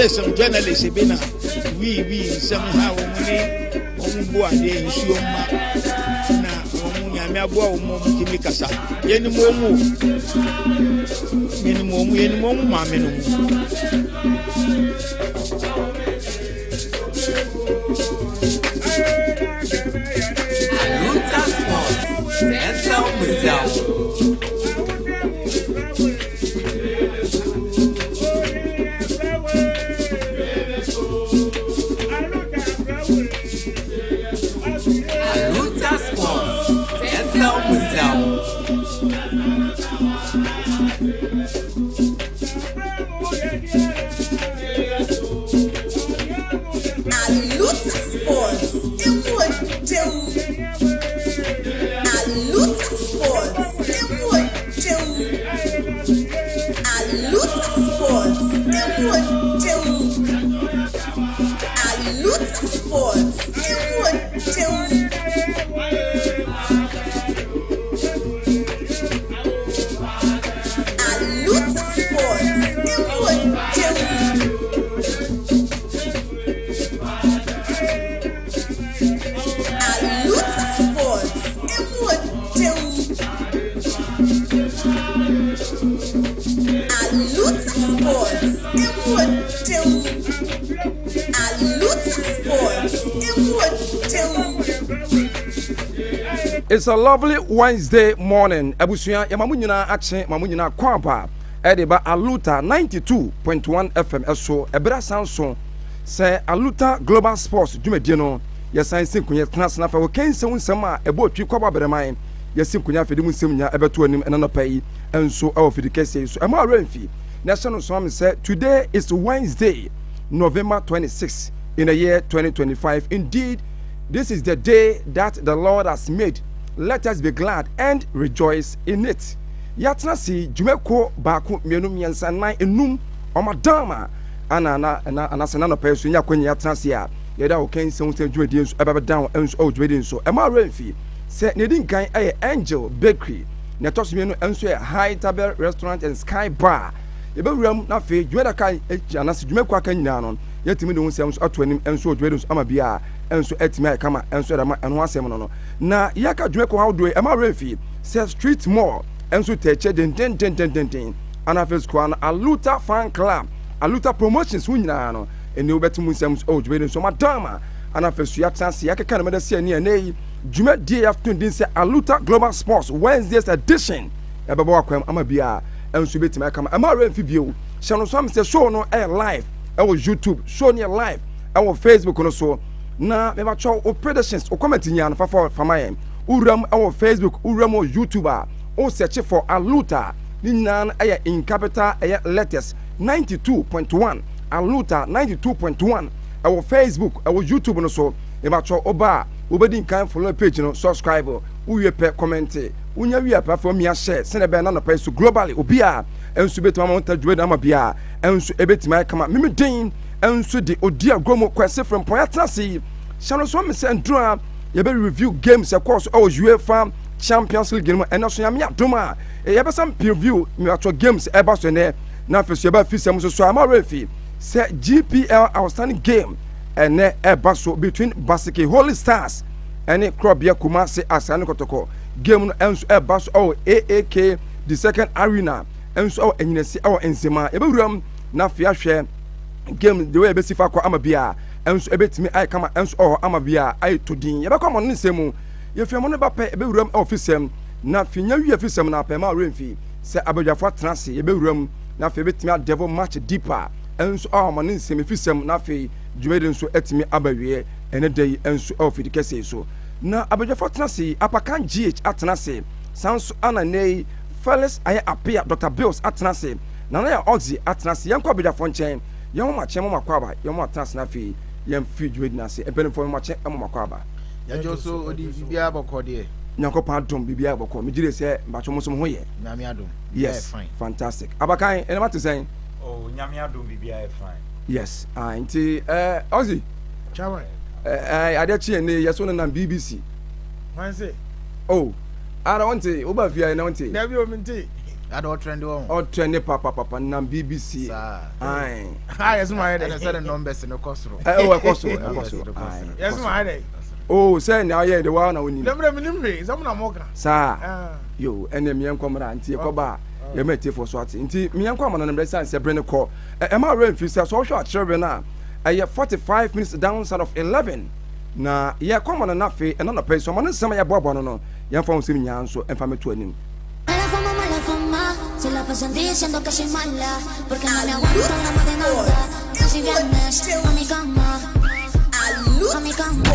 Some journalists have been we somehow Ombo and the Isioma na Yamabo Kimikasa. Yenimomu Mamenu. Aluta Sports, It's a lovely Wednesday morning. Ebusuya yamamunyina ache mamunyina kwapa edeba Aluta 92.1 FM eso ebra sanso se Aluta Global Sports dwumadie no yesanse kunye transna fa wokense wunsem a ebo twi kwaba bereman yesim kunya fedi munsem nya ebeto anim enanopai enso awofidi kese so ema renfi national so am say today is Wednesday November 26 in the year 2025. Indeed, this is the day that the Lord has made. Let us be glad and rejoice in it. Yatna si jumeko baku mienum yensa nine enum omadama ana senano pesu nya kwenye yatna si ya yeda okense unse jumedi nso ebe down enso o jumedi nso ema renfi se ne din kan Angel Bakery ne toso mienu enso High Table Restaurant and Sky Bar ebe wuram na fe jumeda kan ana si jumeko aka nyina no yetimi de unse enso atoanim enso jumedi nso ama bia enso etimi ay kama enso da ma eno asem no na yaka jumeko hawdo ema renfi se street mall enso teche den ana face kwa na Aluta fan club Aluta promotions wunyina no eni obetum nsem o jumedi nso madama ana face ya chance yaka kana meda se ani anei jumedi afternoon din se Aluta Global Sports Wednesday's edition ebeba wakwam ama bia enso betimi ay kama ema renfi bio shano so am se show no live ewo YouTube show ne live ewo Facebook no so na me ba cho o predictions o comment nya no fa famaye uram ewo Facebook uram o YouTuber o search for Aluta ni nan aya in capital aya letters 92.1 Aluta 92.1 ewo Facebook ewo YouTube no so me ba cho oba obedi kan follow page no subscribe uye pe comment unya wi platform ya share sene be na no pa so globally obi a ensu betima mo tajwe na ma bia ensu ebetima kama mimi den ensu de odi agomo Qwesi from Poyatasi shano so me say ndura ye be review games across all UEFA Champions League game and so ya me adoma ye be some preview me atwa games e ba so ne na fe so ye ba fi sem so ama refi say GPL outstanding game and e ba so between Basike Holy Stars and Krobia Kumasi Asani Kotoko game no ensu e ba so AAK the second arena enso enyinesi enzema ebewuram na fia hwe game the way ebesifa kwa amabia enso ebetimi ai kama enso amabia ai todin yebekwa mo nsemu yefia mo ne ba pe ebewuram ofisem na finya wi afisem na pema renfi se abadwafo trase ye bewuram na fe betimi devil match deeper enso amane nsem afisem na fe dwumede nso etimi abawie ene dai enso ofidi kese so na abadwafo trase apakan GH atrase sanso ananei Felix aye apia Dr. Bills atrase na ya oxy atrase yanko abadwafo nchen yɛn ma kyɛn ma kwaba yɛn ma trans na fi yɛn fi dwedi na se ebenfo ma kyɛn ma kwaba ya joso odi bibia bɔkɔ de nyankopɔn adom bibia bɔkɔ me gire sɛ mbacho mo so ho yɛ nyame adom yes fantastic abakan ene ma te sɛn oh nyame adom bibia fine yes nti oxy chawa ade chi ne yeso na BBC man say oh ara wonte oba via na wonte na bi o minti ada trend on o trend papa na BBC ai yes my head say the numbers no kosoro o kosoro yes my head oh say na ye the one na woni demre minim re some na moka sa yo ene me enkomra nti ekoba ye mete for so ati nti me enkom na nemre san se bre ne ko e ma rain fi so hwo a children na 45 minutes downside of 11 na ye kom na nafe e na pay so mo nsem ye bobo no ye fa nsem nya nso emfa meto anim. Se la pasan diciendo que soy mala, porque no le aguanto nada de nada. Si vienes a mi cama, a mi cama.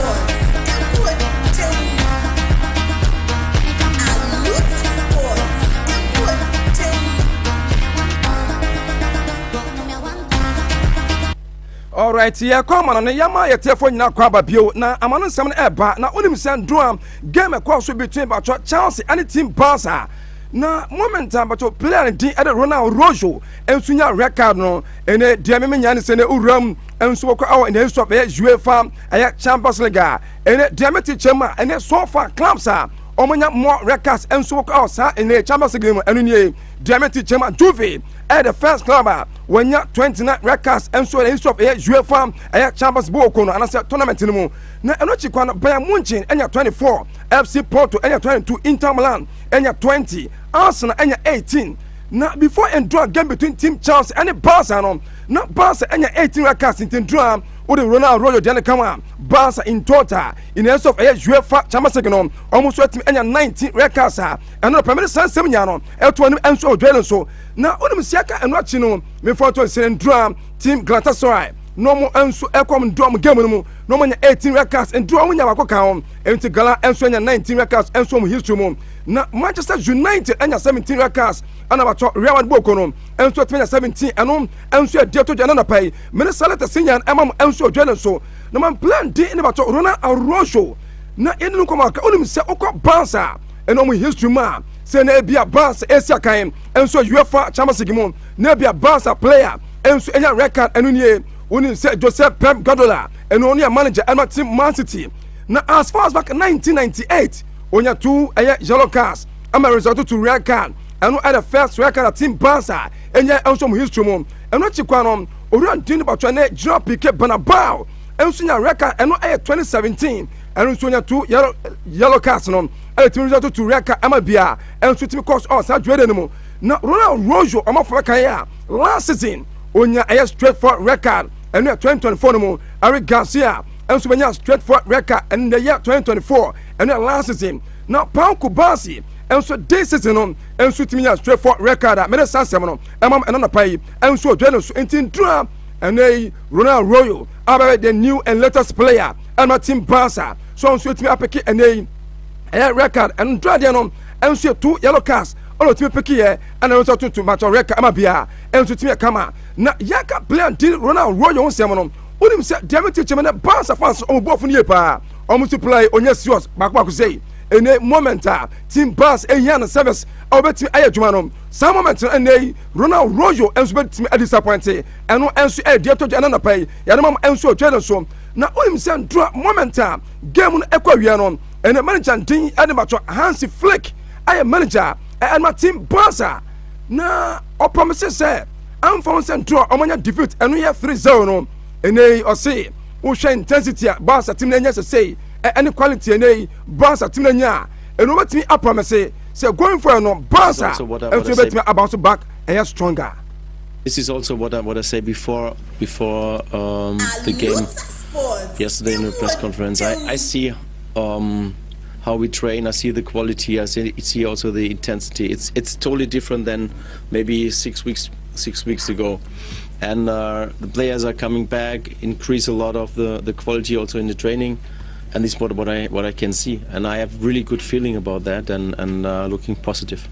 All right, yeah, come on, and Yama, your telephone now, Quababio, now I'm on some eba, now only send drum, game across between Chelsea and the team Barca. Na moment time but player din at Ronald Rojo and sunya record no and diame nyane se ne uram and so ko in the stop UEFA Champions League and diameti chema and so far clubs are omanya more records and so ko sa in the Champions League enu nie diameti chema Juve at the first club when ya 29 records and so in stop UEFA Champions League ko no anasa tournament no mu na eno chi kwa Bayern Munich enya 24 FC Porto enya 22 Inter Milan enya 20 Arsenal enya 18 na before and draw game between team Chelsea and Barca no na Barca enya 18 records in draw with Ronald Rojo de come Barca in total in the end of UEFA Champions League no almost team enya 19 records and no premier san sem nya no eto no enso odwele so na onim siaka eno achi no me for to sen draw team Galatasaray no mo enso ekom drum game no no mo nya 18 records and draw nya wakoka on enti Gala enso nya 19 records enso mo history mo na Manchester United enya 17 records ana bato Real Madrid bokono enso nya 17 eno enso de to jana na pai Minnesota Senyan emam enso dwele so na man plan di ne bato Ronald Araujo na enu ko maka onim se okọ Barca eno mo history ma se na bia Barca esia kan enso UEFA Champions League mo na bia Barca player enso enya record enu nie onim se Joseph Pep Guardiola eno oni manager ema team Man City na as far as back 1998 onya 2 yellow cards ama result to red card eno at the first red card team Barca enya enso mo history mo eno chikwa no ori din batwa na Jean Piqué Bernabeu enso nya red card eno 2017 eno enso nya 2 yellow cards no team result to red card ama bia enso team course on sa dwede no mo na Ronald Rojo omafo kan ya last season onya straight for record eno 2024 no mo Eric Garcia enso benya straight for record and the year 2024 and last season now Pau Kubasi enso this season no enso timinya straight for record me sansem no emam eno na pai enso dwele so entindra and Ronald Royo about the new and latest player and my team Barca so enso timi apeke and record and draw there no enso 2 yellow cards all timi peke here and enso to match record amabia enso timi kama na yaka player did Ronald Royo onsem no onim se diamete chemena Barca fans o bofu nie pa o multiply onya serious bakwa say ene momenta team Barca ehia service obeti ayadwuma no some moment ene Ronald Rojo enso betimi disappoint eno enso de to jana na pai ya no enso twede so na onim se draw momenta game no ekwa wi no ene manager din ene bato Hansi Flick aye manager and my team Barca na o promise say am for se draw o manya defeat eno ya 3-0 no ene o say wo hwe intensity Barca team na nya say any quality ene Barca team na nya eno betimi a promise say going for no Barca and so betimi about back and stronger. This is also what I said before the game yesterday in the press conference. I see how we train. I see the quality. I see also the intensity. It's totally different than maybe 6 weeks ago. And the players are coming back, increase a lot of the quality also in the training, and this is what I can see. And I have really good feeling about that, and looking positive.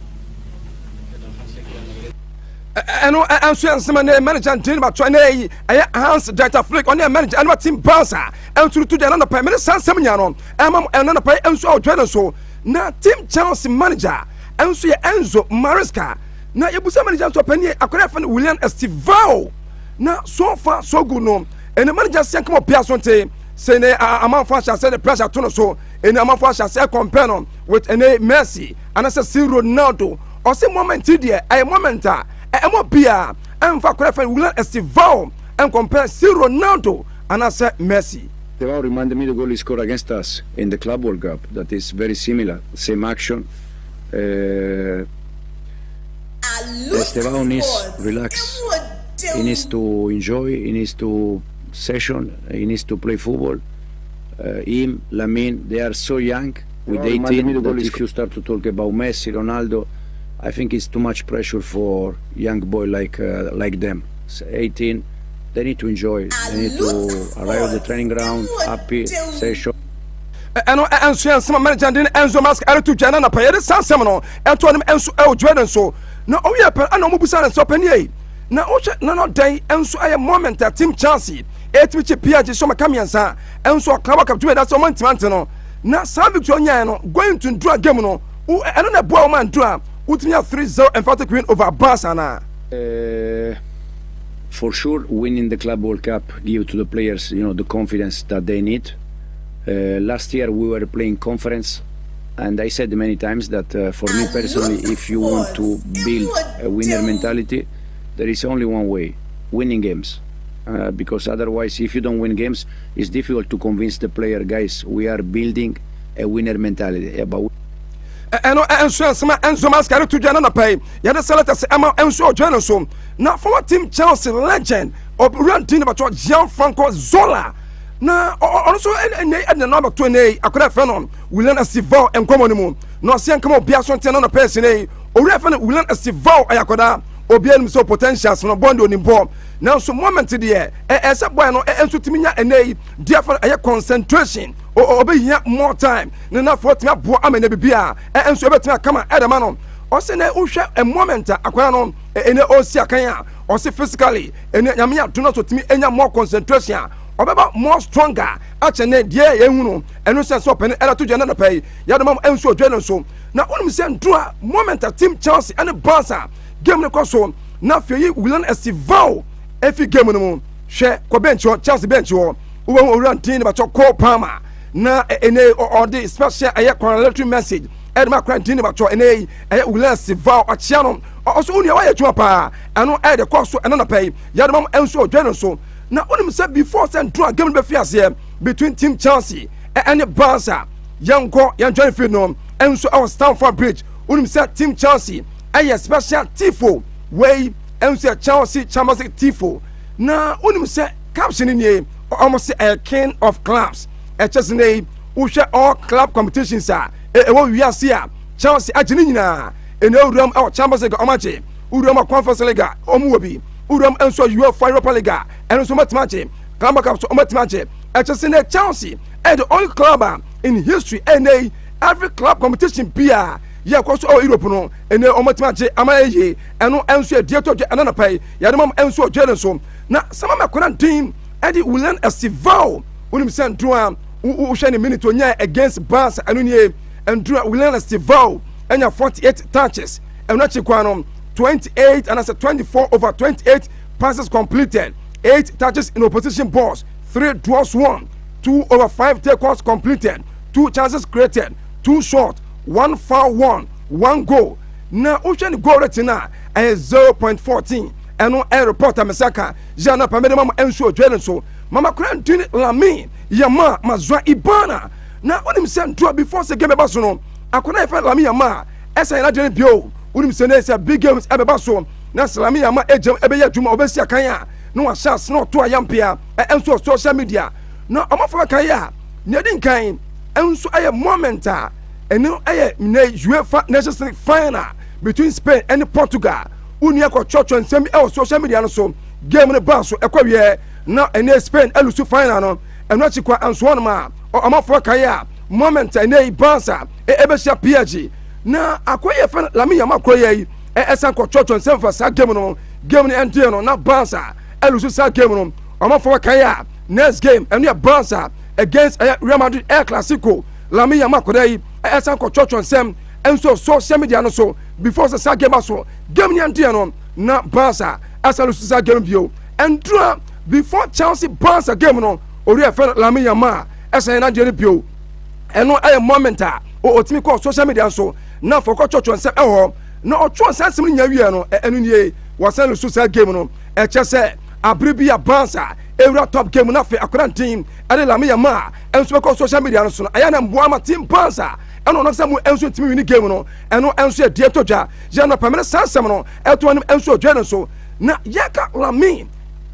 And so some manager and team about trying Hans data flick on their manager and team bouncer and to the another pay minutes and Semiano and another pay and so dread so now team Chelsea manager and so Enzo Maresca now you put manager to penny I could have William Estivao now so far so good no and the manager saying come up Piazzonte saying a man fashion said the pressure to so and a man fashion say compare with an Messi and I said see Ronaldo or some moment here a moment Bia and for William Estivao and compare C. Ronaldo and I said Messi. Estevao reminded me the goal he scored against us in the Club World Cup. That is very similar, same action. Estevao needs relax. He needs to enjoy. He needs to session. He needs to play football. Him, Lamine, they are so young. With 18, that if you start to talk about Messi, Ronaldo, I think it's too much pressure for young boy like them. So 18, they need to enjoy. They need to arrive at the training ground, happy, session. And some manager didn't Enzo Mask to Jana Pay the San Semino and told him Enzo Jordan so. No, oh yeah, I know Mubusan and Sopenier. Now, no day, Enzo I a moment at Team Chelsea. 8 which appeared to Soma Camiansa, Enzo Club of Twitter, that's a month. Now, Sam Victoriano going to draw Gemono, who another boy man draw. Would me have 3-0 emphatic win over Barcelona? For sure, winning the Club World Cup give to the players, the confidence that they need. Last year we were playing conference, and I said many times that for me personally, if you want to build a winner mentality, there is only one way: winning games. Because otherwise, if you don't win games, it's difficult to convince the player, guys, we are building a winner mentality. And so some Enzo Mascaro to Jana Pay. Yada Salatas Emma Enzo Johnson. Now for Team Chelsea legend of run team about Gianfranco Zola. Now also and the number 28 I could have found William Estivao and Common. No see come up Biason Tenona person or reference William Estivao Ayakoda or be so potentials from a bond on him. Now some moment to the air as a boy no Enzo Timina and a different concentration. Or be here more time. Nana for me, boy, I'm in a bibia, and so better come at a man. Or send a usha a moment, aquanon, and a Osia, or say physically, and Yamia do not with me any more concentration, or about more stronger. Actually, dear, and no sense open and to Janana pay. Yadam and so general. Now, when we send to a moment at Team Chelsea and a Barca, game the console. Now, for you, we learn a Sivao, if you game on the moon, share, Cobencho, Chelsea bench, or who will run team about your core Palmer. Na ene or the special congratulatory message Edma Quantini about your ene will Sival at Shannon also only a way to a pa and no add the cost to another pay Yadam and so general so now only said before send to a game here between Team Chelsea and the Barca young John Field and so our Stamford Bridge only said Team Chelsea a special tifo way and say Chelsea Champions League tifo now only said caption in here almost a king of clubs. HSNA, who share all club competitions, we are here. Chelsea, Argentina, and Udram, our Champions League, Omache, Udram, Conference League, Omubi, Udram, and so you have Europa League, and also Matmache, Club to Matmache, HSNA, Chelsea, and the only club in history, and every club competition, Pia, Yakos or Europe, and the Omatmache, Amaye, and no answer, dear to another pay, Yadam, and so Jenison. Now, some of my current team, Eddie will learn a civil. When we send to who shine a minute to against Barca and Drew William Estivao and your 48 touches and not 28 and as a 24 over 28 passes completed, 8 touches in opposition balls, 3 draws 1, 2 over 5 takeouts completed, 2 chances created, 2 short, 1 foul 1 goal. Now ocean goal rating now is 0.14 and no air reporter Mesaka Jana Pamedama and so Jordan so Mama Kran did Lami, Yama, Mazwa Ibana. Now, when him sent to before the game about so, I could not find Lami Yama, as I didn't bio, when him send a big games at Basso, Nasalami Yama, Ejum, Ebeya Juma, Obesia Kaya, no shots, no to a yampia, and so social media. No, I'm off for Kaya, Nedin Kain, and so I am momenta, ɛno ɛyɛ ne UEFA Nations League final between Spain and Portugal uni akɔ twɔtwɔ nsɛm ɛwɔ social media no so game no ba so ɛkɔ wiɛ na ɛne Spain ɛlusu final no ɛno akyi kɔ ansoɔ no ma ɔmafoɔ kae a moment ɛne Barca ɛbɛhyia PSG na akɔyɛ fɛ Lamine Yamal kɔyɛ yi ɛsan kɔ twɔtwɔ nsɛm fa saa game no ɛndeɛ no na Barca ɛlusu saa game no ɔmafoɔ kae a next game ɛno yɛ Barca against Real Madrid El Clasico Lamine Yamal kɔda yi ɛsan kɔ twɔtwɔ nsɛm ɛnso social media no so before saa game aso game ni ɛndeɛ no na Barca ɛsan lusu saa game bio ɛndura before Chelsea Barca game no ori ɛfɛ Lamine Yamal ɛsan na deɛ no bio ɛno ɛyɛ moment a otimi kɔ social media so na fɔkɔ twɔtwɔ nsɛm ɛwɔ na ɔtwɔ nsɛm sim nya wie no ɛno nie wɔsan lusu saa game no ɛkyɛ sɛ abiri bi a Barca ewura top game na fe akɔrantin ɛde Lamine Yamal ɛnso bɛkɔ social media no so no ɛyɛ na mboa ma team Barca ɛno ɔno sɛ mo ɛnso timi wini game no ɛno ɛnso yɛ deɛ tɔgya yɛ no pɛmɛ sansɛm no ɛto anim ɛnso ɔdwa no so na yɛka Lamine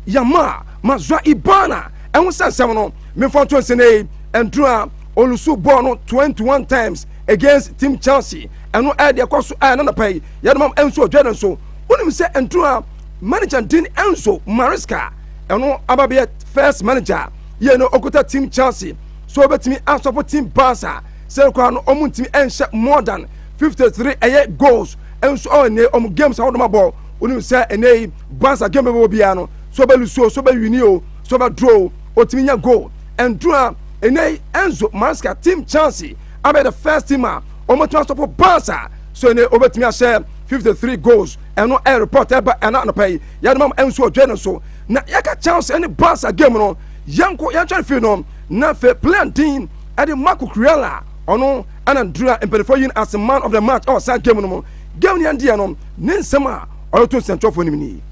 Yamal ma zwa ibana ɛho sansɛm no memfa nto nsɛnɛ ɛndura olusu ball no 21 times against team Chelsea ɛno ɛde ɛkɔ so ɛna na pɛi yɛ no ɛnso ɔdwa no so wonim sɛ ɛndura manager din Enzo Maresca ɛno ababɛyɛ first manager yɛ no okuta team Chelsea so obetimi asɔpo team Barca sɛ kwa no ɔmo ntimi ɛnhyɛ more than 53 ɛyɛ goals ɛnso ɔne ɔmo games awodoma bɔ wonim sɛ ɛnɛ Barca game bɛbɔ biara no so bɛlusuo so bɛwini o so bɛdraw otimi nya goal ɛndura ɛnɛ Enzo Maresca team Chelsea abɛ the first team a ɔmo tumi asɔpo Barca so ɛnɛ obetimi ahyɛ 53 goals ɛno ɛyɛ report ɛba ɛna anɔpa yi yɛde ɛnso ɔdwa no so na yɛka Chelsea ɛne Barca game no yɛntwɛre fi no na fɛ plan team ɛde Marco Kurela ɔno ɛna ndura mpanyinfoɔ yi as man of the match ɔwɔ saa game no mu game no yɛndeɛ no ne nsɛm a ɔyɛto nsɛntwerɛfoɔ nim ni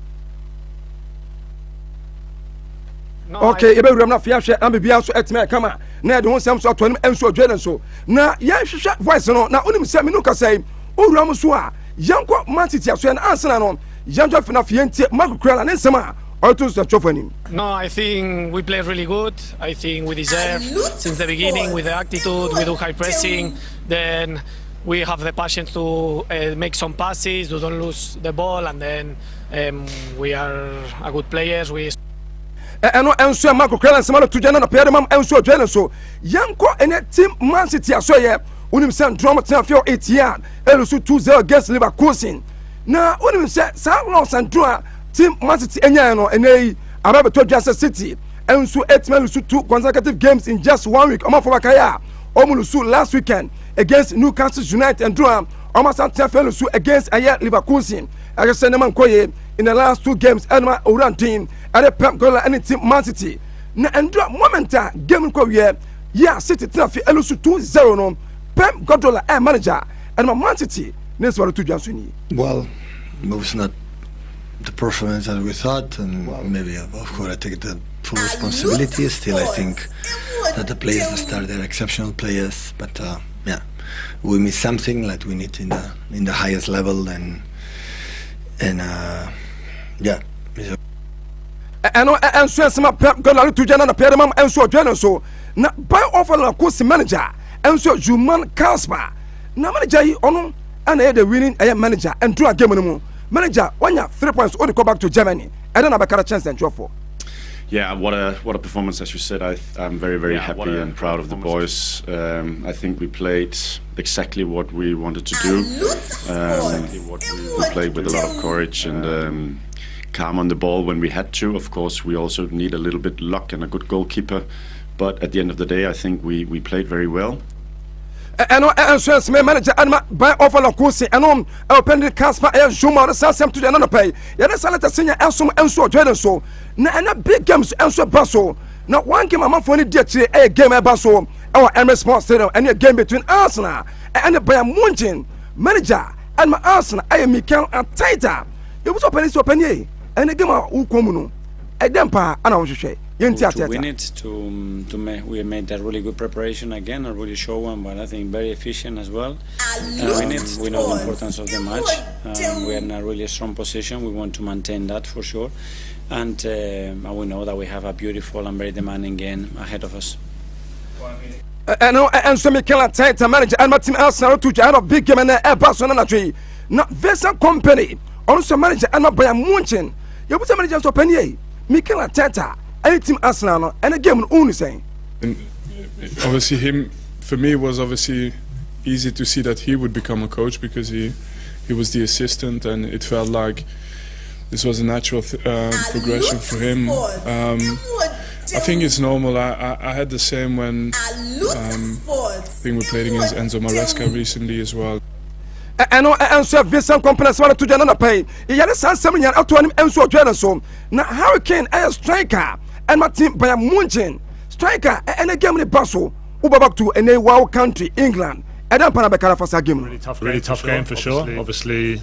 okay yɛbɛwuram no afei ahwɛ na biribiara nso ɛtumi ɛkama na yɛde ho nsɛm so atoa no ɛnso ɔdwa no so na yɛnhwehwɛ voice no na wonim sɛ menu kasa yi owuram so a yɛnkɔ Man City aso yɛ no ansana no yɛntwɛ fi no afei yɛntie Marco Kurela ne nsɛm a No, I think we play really good. I think we deserve since the beginning with the attitude, we do high pressing, then we have the passion to make some passes, to don't lose the ball, and then we are a good players. We ɛno ɛnso Marco Kurela nsɛm no to gya na pɛyɛ mam ɛnso ɔdwa no so yɛnkɔ ɛnɛ team Man City aso yɛ wonim sɛ ndrom tena fɛ Etihad ɛlusu 2-0 against Leverkusen na wonim sɛ saa loss and draw team Man City enya no enei ababeto Manchester City enso etime lusu 2 consecutive games in just 1 week omo for bakaya omulusu last weekend against Newcastle United and draw omo santia lusu against Leverkusen agese ne man koye in the last 2 games enma orantin ade Pep Guardiola any team Man City na endura momenta game ko wie ya City tena fi elusu 2-0 no Pep Guardiola manager enma Man City ne so to dwanso ni well it was not the performance that we thought, and maybe of course I take the full responsibility. Still, I think that the players that started are exceptional players, but yeah, we miss something like we need in the highest level, and yeah. And so some Pep Guardiola to Jana Pedamam and so Jana so na by offer la course manager and so Juman Kasper na manager ono and the winning manager and do a game no manager, when you 3 points, only go back to Germany. I don't have a chance and draw for. Yeah, what a performance, as you said. I'm very happy and proud of the boys. I think we played exactly what we wanted to do. We played with a lot of courage and calm on the ball when we had to. Of course, we also need a little bit luck and a good goalkeeper. But at the end of the day, I think we played very well. And so manager and by offer of course and open the Casper and Zuma the Sam to the another pay. Yes, I let us sing and so Jordan so. Na big games and so Basso. Now one game a month for any a game at Basso our MS Sports Stadium and a game between Arsenal and the Bayern Munich manager and my Arsenal I am Mikel Arteta. It was open and the game who come I dempa and I was to win it, we made a really good preparation again, a really show one, but I think very efficient as well. Win it, we know the importance of the match. We are in a really strong position. We want to maintain that for sure, and we know that we have a beautiful and very demanding game ahead of us. and so Mikel Arteta manager and my team Arsenal to out of big game and Barcelona tree. Not Vesa company, also manager and my Bayern Munchen. You put a manager to Penny, Mikel Arteta, any team Arsenal, and a game only saying. Obviously, for me, it was obviously easy to see that he would become a coach because he was the assistant, and it felt like this was a natural progression for him. I think it's normal. I had the same when I think we played against Enzo Maresca recently as well. And so Vincent company as well to another pay. He had a son 7 years out to him and so so. Now Hurricane a striker and my team by a Munchen striker and a game in Basel. Uber back to a wild country, England. And then Panabekara for a game. Really tough game for sure. Obviously,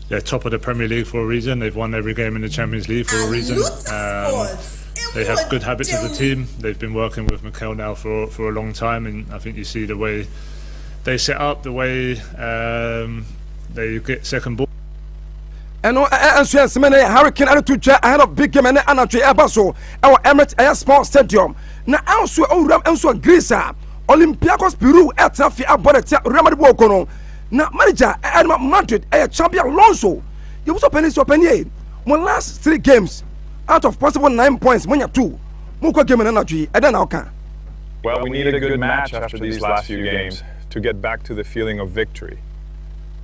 they're top of the Premier League for a reason. They've won every game in the Champions League for a reason. They have good habits as a team. They've been working with Mikel now for a long time, and I think you see the way they set up, the way they get second ball. And so many Hurricane Aluta ahead of big game and Anatri Abaso, our Emirates Air Sports Stadium. Now also Ram and so Greece, Olympiacos Peru at Tafi Aboneta Ramadi Bokono. Now manager Edmund Madrid a champion Alonso. You was open this open here. One last 3 games out of possible 9 points, when you 2. Muko game and energy, and then okay. Well, we need a good match after these last few games to get back to the feeling of victory.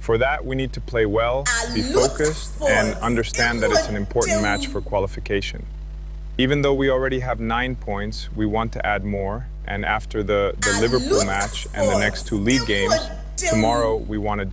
For that, we need to play well, be focused, and understand that it's an important match for qualification. Even though we already have 9 points, we want to add more, and after the Liverpool match and the next 2 league games, tomorrow we want to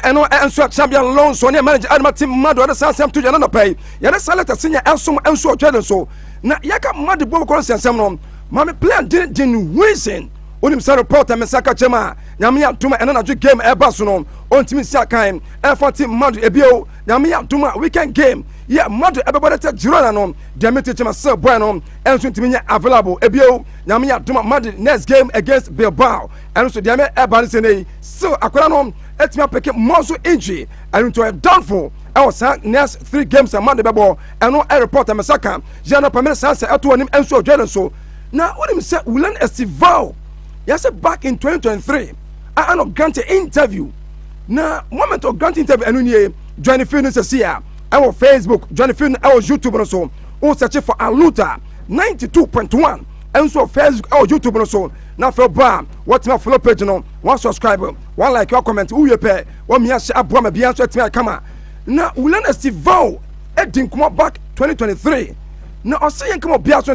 and so champion Alonso ne manager Adama team Madu ada sansam to jana pay ya na salata senior elsom enso odweden so na yaka Madu bo ko sensam no mama player din win onim sa reporter mesaka chema nyame atuma eno na game eba so no ontimi sia kan e team Madu ebio nyame atuma weekend game yeah Madu ebebode te jirona no demete chema sell boy no enso ntimi nya available ebio nyame atuma Madu next game against Bilbao enso diame eba se nei so akwara no etimi apeke monso injury and to a downfall I was next 3 games a Monday bebo and no reporter mesaka jana pamela sansa eto onim enso odweden so na onim say Ulan Estival yes back in 2023 I no grant interview na moment of grant interview enu nie join Phil say here our Facebook join Phil our YouTube no so o search for Aluta 92.1 and so Facebook our YouTube no so na for bam what my follow page no one subscribe one like your comment who you pay one me share abua me bia so etima kama na Ulan Estival edin come back 2023 na o say come bia so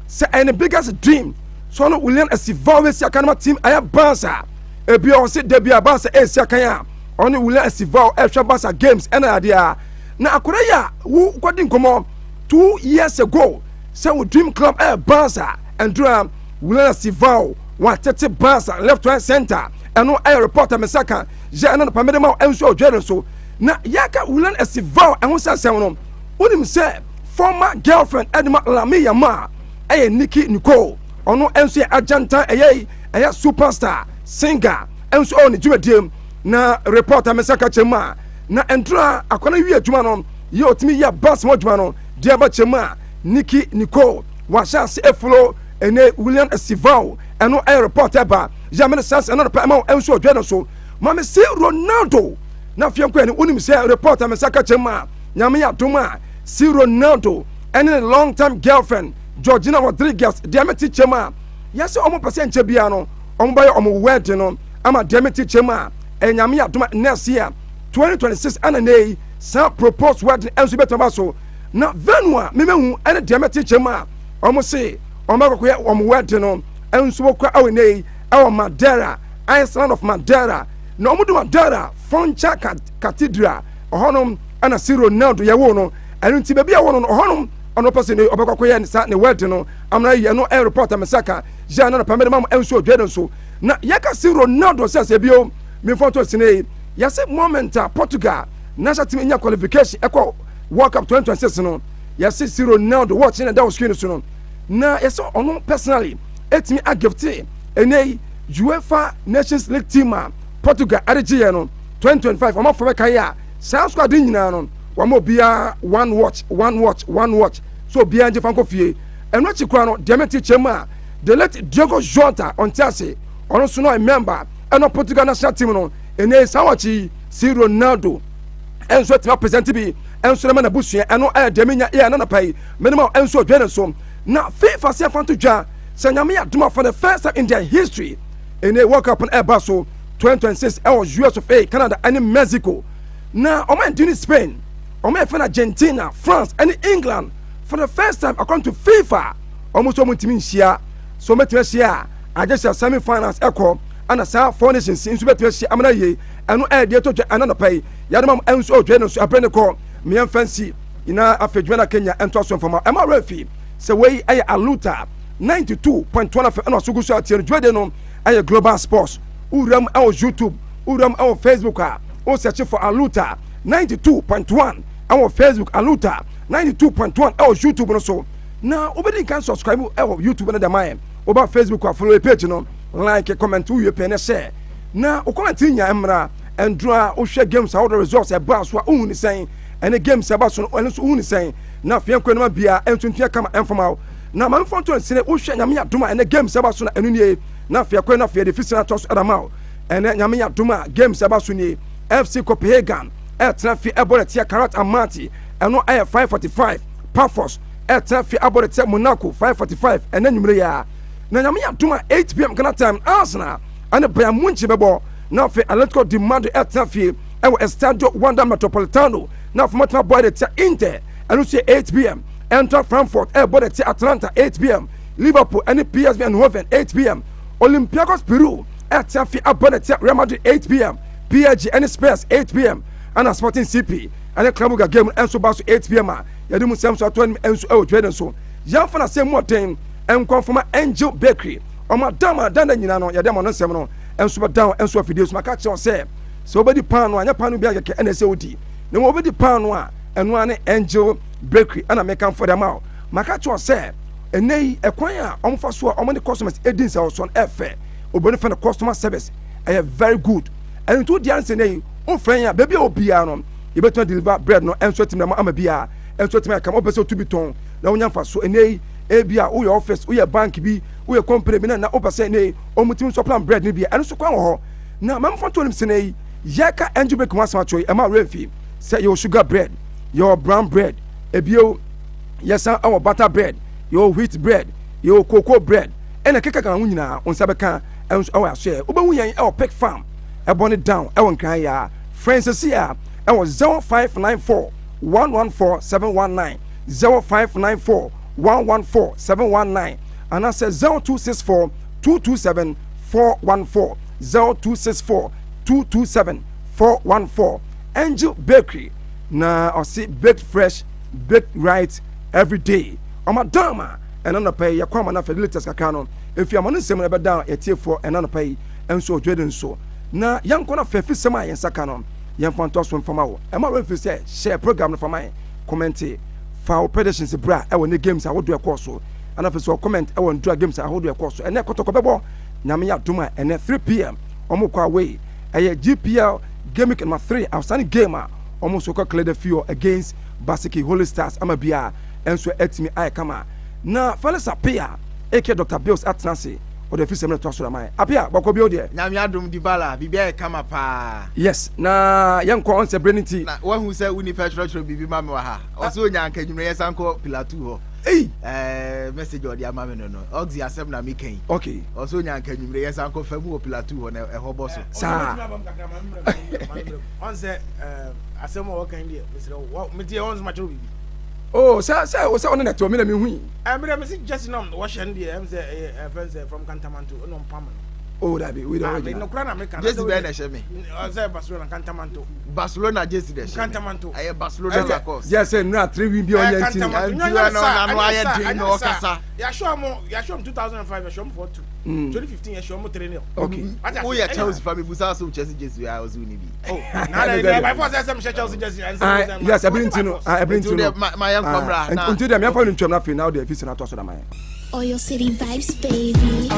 say any biggest dream so no Ulan Estival we see akanama team aya bansa ebi o say debia bansa e see akan on Ulan Estival e hwa bansa games ena dia na akora ya wo kwadi nkomo 2 years ago say we dream club e bansa and drum Ulan Estival wa tete bansa left right center eno e reporter mesaka je ena pamede ma enso odwere so na yaka Ulan Estival ehun sasem no unim say former girlfriend Edma Lamiya ma eye Nikki Nicole ono enso ye agenta eye superstar singer enso oni jumadiem na reporter mesaka chema na entra akwana wi adwuma no ye otimi ya boss mo adwuma no dia ba chema Nikki Nicole wa chance eflo ene Ulan Estival eno eye reporter ba jamene sans eno pa ma enso odwede so mama se Ronaldo na fianko ene unim se reporter mesaka chema nyame ya doma si Ronaldo ene long time girlfriend Georgina Rodriguez Diameti Chema yes omo percent bia no omo baye omo wedding no ama Diameti Chema enyame adoma next year 2026 ana nei sa propose wedding enso betoma so na venua memehu ene Diameti Chema omo se omo kokoye omo wedding no enso kwa awe nei awo Madeira Island of Madeira na omo do Madeira Foncha Cathedral ohonom ana si Ronaldo yawo no enu ti be bia wo no ohonom ono person obekokoye ni sa ne wedding no amna ye no air reporter mesaka jana na pamede mam enso odweden so na yaka si Ronaldo sese bio me photo sine yase moment Portugal national team nya qualification eko World Cup 2026 no yase si Ronaldo watch na that screen so no na yase ono personally etimi agifte ene UEFA Nations League team Portugal RG no 2025 omo for kaya sa squad nyina no wamo bia one watch so bia nje fanko fie eno chikwa no Diameti Chema the late Diego Jota on Chelsea ono so no a member eno Portugal national team no ene sawachi si Ronaldo enso tima present bi enso na busua eno demenya na pai minimum enso dwene so na FIFA se fanto dwa sanyame aduma for the first time in their history in a World Cup on Airbaso 2026 US of A, Canada and Mexico. Now oman in Spain, oman in Argentina, France and England for the first time according to FIFA. Almost omo timi shia so metwe shia I just have semi-finals echo and a South four nations in Super Twitch amana ye and no idea to another pay yadam enso dwene so aprende ko me fancy ina afedwena Kenya ento so from am refi say we ay Aluta 92.1 and also go so atie dwede no ay global sports uram our YouTube uram our Facebook o search for Aluta 92.1 our Facebook Aluta 92.1 our YouTube no so now obedi can subscribe our YouTube na dem oba Facebook or follow page no like comment who you pen share na o comment nya emra endro o hwe games how the results e ba so unu ni sen ene games e ba so ene so unu ni sen na fian kwenu ma bia entuntua kama informal na man fonto nsene o hwe nyame adoma ene games e ba so na enu ni na fia kwenu na fia de fisina tos adama ene nyame adoma games e ba so ni FC Copenhagen trafi eboretia Karat Amati eno ay 545 Pafos trafi eboretia Monaco 545 ene nyumre ya na nyame adoma 8 p.m. Ghana time Arsenal ane Bayern Munich bebo na fe Atletico de Madrid trafi ewo Estadio Wanda Metropolitano na for matma boy de Inter eno say 8 p.m. enter Frankfurt eboretia Atlanta 8 p.m. Liverpool ane PSV Eindhoven 8 p.m. Olympiacos Peru trafi eboretia Real Madrid 8 p.m. PSG and Spurs 8 p.m. and a Sporting CP and a Klabuga game and so basu 8 p.m. Yadumu Samso 20 and so trade and so. Young for the same more thing and come from Angel Bakery or Madama Dana Yano Yadama Seminole and so down and so videos. My catch on say so by the pan one, your pan be like NSOD. No over the pan one and one Angel Bakery and I make for them out. My catch on say and nay acquire on for so many customers agents also on airfare or benefit the customer service. I have very good. And to the answer, oh, friend, baby, oh, piano, you better deliver bread, no, and sweat them, I'm a beer, and sweat me, come up so to be tongue. Now, young for so, and a beer, or your office, or your bank be, or your company, and over say, nay, or mutim so plan bread, maybe, and so come. Now, Mam for him say, Yaka and you make one smart choice, am I ready? Say your sugar bread, your brown bread, a bio, yes, our butter bread, your wheat bread, your cocoa bread, and a cake on Sabaka, and our share, Uba, our peg farm. I burn it down. I won't cry. Ya friends, see ya. I was 0594 114 719 0594 114 719 and I said 0264 227 414 0264 227 414 Angel Bakery. Now I see baked fresh, baked right every day. I'm a dama and I'm not pay your common for the latest account. If you're money similar down a tier for and I'm pay and so dreading so. Na yang kona fefi sema yen sakanom yen fantos from fama am refi say share program for my comment for predictions bra e woni games a wo do e course and after so comment e won do games a wo do e course ene kotoko bebo nyame ya duma ene 3 p.m. omo kwa away e GPL game number 3 outstanding game omo so ko clear the field against Basiki Holy Stars amabia enso etimi ai kama na Felix Apia aka Dr. Bills Atnase or the fisherman to answer my apia bakobio there Nyamiadum Dybala bibia kama pa yes na yanko on sebrenity na one who say we need petrol bibi mama wa ha oso nyanka nwure yesanko pilatu ho message or the amame no oxy accept na me ken okay oso nyanka nwure yesanko famu o pilatu ho na e hobo so sa on say asemo wo kan dia me tie on macho bibi oh say on net to me na me hu me see just no wash and there am say friends from Cantamanto no pam oh that be we don't no kra na me kan just be na sheme say Barcelona Cantamanto Barcelona just there Cantamanto aye Barcelona la course yes say no 3 win be on your team no aye dream no kasa ya show mo 2005 ya show mo 42 2015 ya show mo 3-0 okay who ya Chelsea family busa so Chelsea just I was winning be oh na by force say Chelsea just yes I bring to know my young camera na until them for ntwam na fi now the office na to so da my Oyo City vibes baby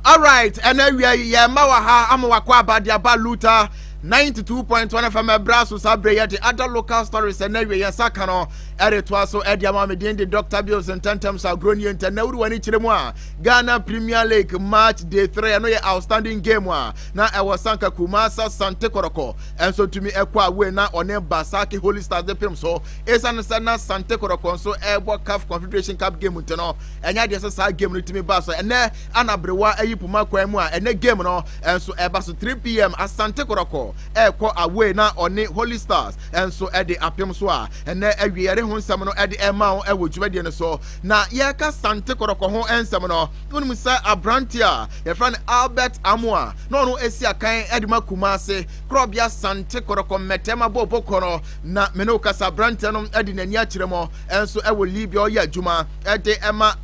All right. right, and then we are Mawaha Amawakwa Badiaba Aluta 92.1 FM Brasso Sabre the other local stories and then we are Sakano Eretwaso Ediama Medindi Dr. Bills and Tantam Sagroni and Teneru and Ichiremwa Ghana Premier League match day 3 and outstanding game one. Now I was Sanka Kumasa Sante Koroko and so to me Equa Wena on Basaki Holy Stars the Pim so is an Sana Sante Koroko so Airborne CAF Confederation Cup game with no and I just a game with me Basso and then Anna Brewa Ayupuma Kwemwa and the game no and so Ebaso 3 p.m. as Sante Koroko Equa away now on Holy Stars and so at the Apium Swa and then every year Samano at the amount I would ready and so now Yaka Sante Koroko and Samano Unmisa Abrantia your friend Albert Amwa no Esia Kain Edma Kumase Krobia Sante Koroko Metema Bobo Kono na Menoka Sabrantanum Edina Niachiremo and so I will leave your Juma at the Emma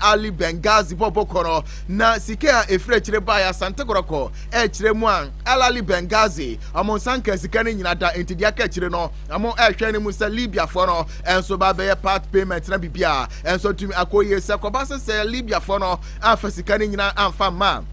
Ali Bengazi Bobo Kono na Sikea Efrechre Baya Sante Koroko Echremuan Ali Bengazi among Sanka Sikani Nada into the Akachino among Ashani Musa Libya for and so Babaya part payment na Bibia and so to me Akoye Sakobasa say Libya for no and for Sikani and Fama.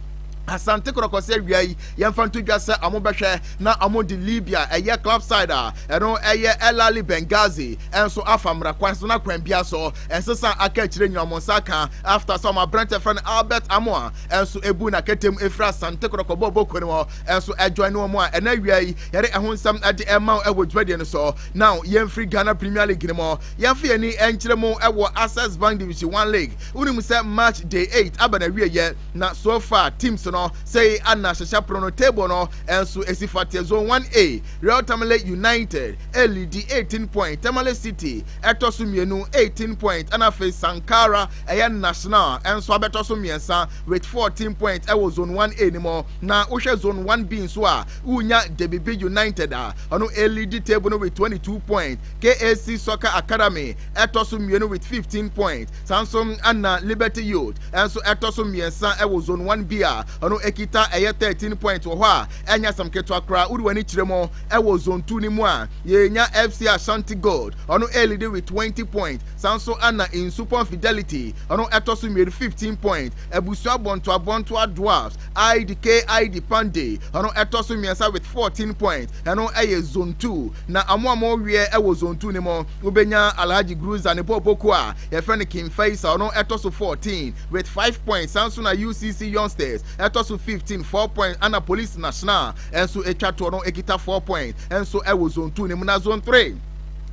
Asante Koroko se wiai yemfantu dwase amobehwe na amodi Libya eye club side eno eye Elali Benghazi enso afamra kwanso na kwan bia so ensesa aka kire nyamonsaka after some brand friend Albert Amoa enso ebu na ketem efra Asante Koroko bobo koni enso ejoin no mo ena wiai yere ehonsam ade ema ewo dwade no so now yemfri Ghana Premier League ni mo yemfi ani enkire mo ewo Access Bank Division 1 League unim say match day 8 abana wiye na so far teams no say Anna Shasha Prono table no and so Esifate Zone 1A Real Tamale United LED 18 point Tamale City Etosumienu 18 point and afa Sankara Ayan National and so Abetosumiensa with 14 points was Zone 1A anymore na Usha Zone 1B so Unya DBB United ono LED table no with 22 points KAC Soccer Academy Etosumienu with 15 points Samsung Anna Liberty Youth and so Etosumiensa was Zone 1B ono Ekita 13 points wo ha enya sam ketwa kra uruwani kiremo ewo zone 2 ni mu a yenya FC Ashanti Gold ono lead with 20 points Sanso Anna in Super Fidelity ono etoso made 15 points Ebusu Abonto Dwarfs ID Pande ono etoso miensa with 14 points ono eye zone 2 na amo wie ewo zone 2 ni mo ubenya Alhaji Gruza ne Boboko a ye friend King Faisal ono etoso 14 with 5 points Sanso na UCC Youngsters etoso 15 4 points and a Police National and so a chatono ekita 4 points and so I was zone 2 na zone 3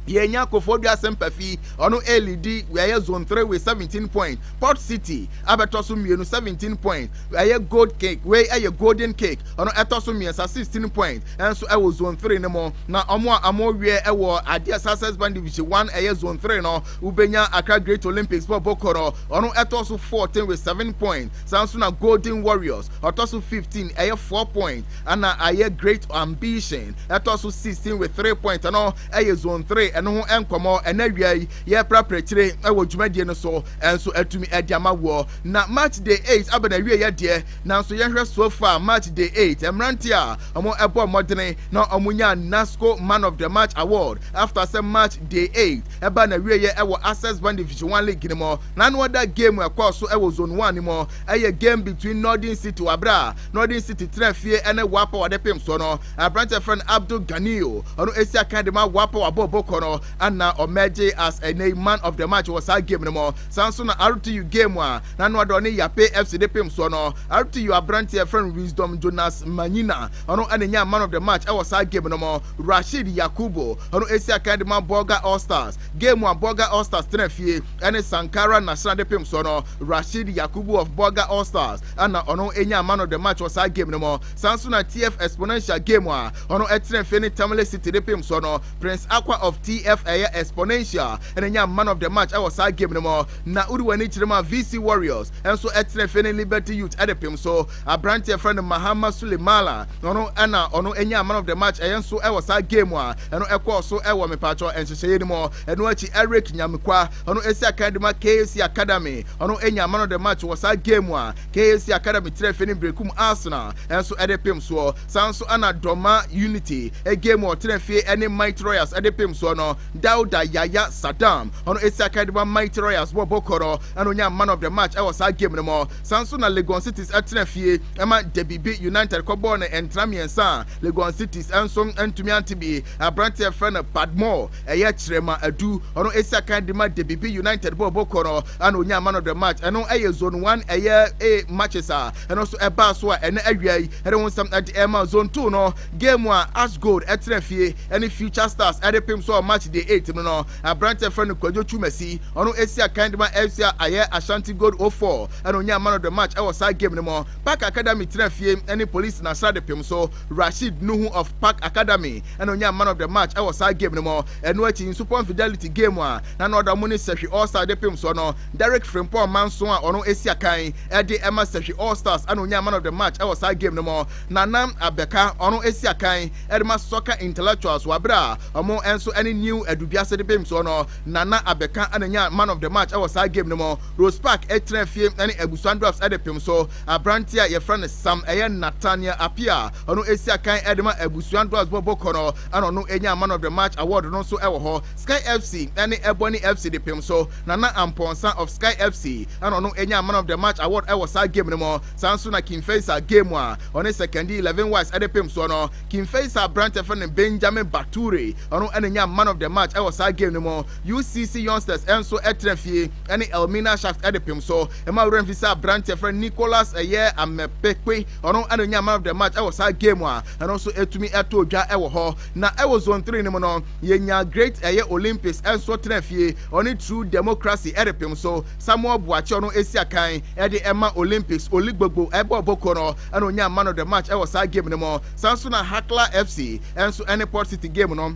Yenya Kofodia Sempefi ono LED we are zone 3 with 17 points Port City abetoso mienu 17 points we are gold cake we are golden cake ono etoso miensa 16 points and so I was zone 3 no na amo we ewo Adia Success Band Division 1 aye zone 3 no ubenya Accra Great Olympics Bokoro ono etoso 14 with 7 points Sanso na Golden Warriors etoso 15 aye 4 points and aye Great Ambition etoso 16 with 3 points ano aye zone 3 eno ho enkomo enawia ye prapretire ewo dwumadie no so enso atumi adiama wo na match day 8 abana wie ye de na so ye hwe so far match day 8 emrantia omo ebo modene na omunya Nasco Man of the Match award after some match day 8 ebana wie ye ewo Access Band Division 1 League ni mo na no other game e course so ewo zone 1 ni mo eye game between Northern City Wabra Northern City Trafie ene wapa wadepem so no Abrante friend Abdul Ganio ono esi academy wapa waboboko no Anna Omeje as a man of the match was a game no more Sanso na RTU game wa na no adoni Yape FC depem so no RTU Abrante friend Wisdom Jonas Manina ono anenya man of the match was a game no more Rashid Yakubo ono esi academy Boga All Stars game one Boga All Stars Trafie ene Sankara National depem so no Rashid Yakubu of Boga All Stars Anna ono enya man of the match was a game no more Sanso na TF Exponential game wa ono etrefie ni Tamale City depem so no Prince Aqua of TF Exponential and enya man of the match I was a game no more na uruwani chirema VC Warriors and so etrefie Liberty Youth edepem so Abrante friend Muhammad Sulemala ono ana ono enya man of the match so I was a game wa eno ekọ so ewo mepacho enhyehyeye ni mo eno achi Eric Nyamekwa ono esi academy KAC Academy ono enya man of the match was a game wa KAC Academy trefie ni Brekum Arsenal and so edepem so Sanso ana Doma Unity a game wa trefie any Might Royals edepem so no no Dauda Yaya Saddam ono esi akadema Mighty Royals Bokoro and onya man of the match was a game no more Sanso na Legon Cities atena fie ema Debibi United kobo na entramiensa Legon Cities enso entumi antibi abrante friend Padmore eye Chirema Adu ono esi akadema Debibi United Bokoro and onya man of the match eno eye zone 1 eye matches and also eba so ene awia ere won sam at ema zone 2 no game one Ash Gold atena fie any future stars at the pim so match day 8 no abrante friend Kwajo Chumesi ono esi akadema FC aye Ashanti Gold 04 and onya man of the match was a game no more Park Academy tena fie any police na side pim so Rashid Nuhu of Park Academy and onya man of the match was a game no more and no in Super Fidelity game one na no other money Seshi All Star de pim so no Derek Frimpong Manso ono esi akan e de Emma Seshi All Stars and onya man of the match was a game no more Nanam Abeka ono esi akan e de ma soccer intellectuals wabra omo enso any new edubiase de pim so no Nana Abeka and onya man of the match was a game no more Rose Park etre fie any Ebusuan Drafts at the pim so abrantia your friend Sam Nathaniel Apia ono esi akan e de ma Ebusuan Drafts Bokoro and ono enya man of the match award no so ewo ho Sky FC any Ebony FC de pim so Nana Amponsa of Sky FC and ono enya man of the match award was a game no more Sanso na Kimfesa game one on a second 11 wise at the pim so no Kimfesa brand friend Benjamin Bature ono enya man of the match was a game no more UCC youngsters enso etrefie any Elmina Sharks at the pim so ema renfisa brand friend Nicholas Aye Amepekwe ono enya man of the match was a game one and also etumi eto dwa ewo ho na ewo zone 3 ni mo no yenya great Aye Olympics enso trefie oni true democracy at the pim so Samuel Buachi ono esi akan e de Emma Olympics Oligbogbo ebo Bokoro and onya man of the match was a game no more Sanso na Hakla FC enso any Port City game no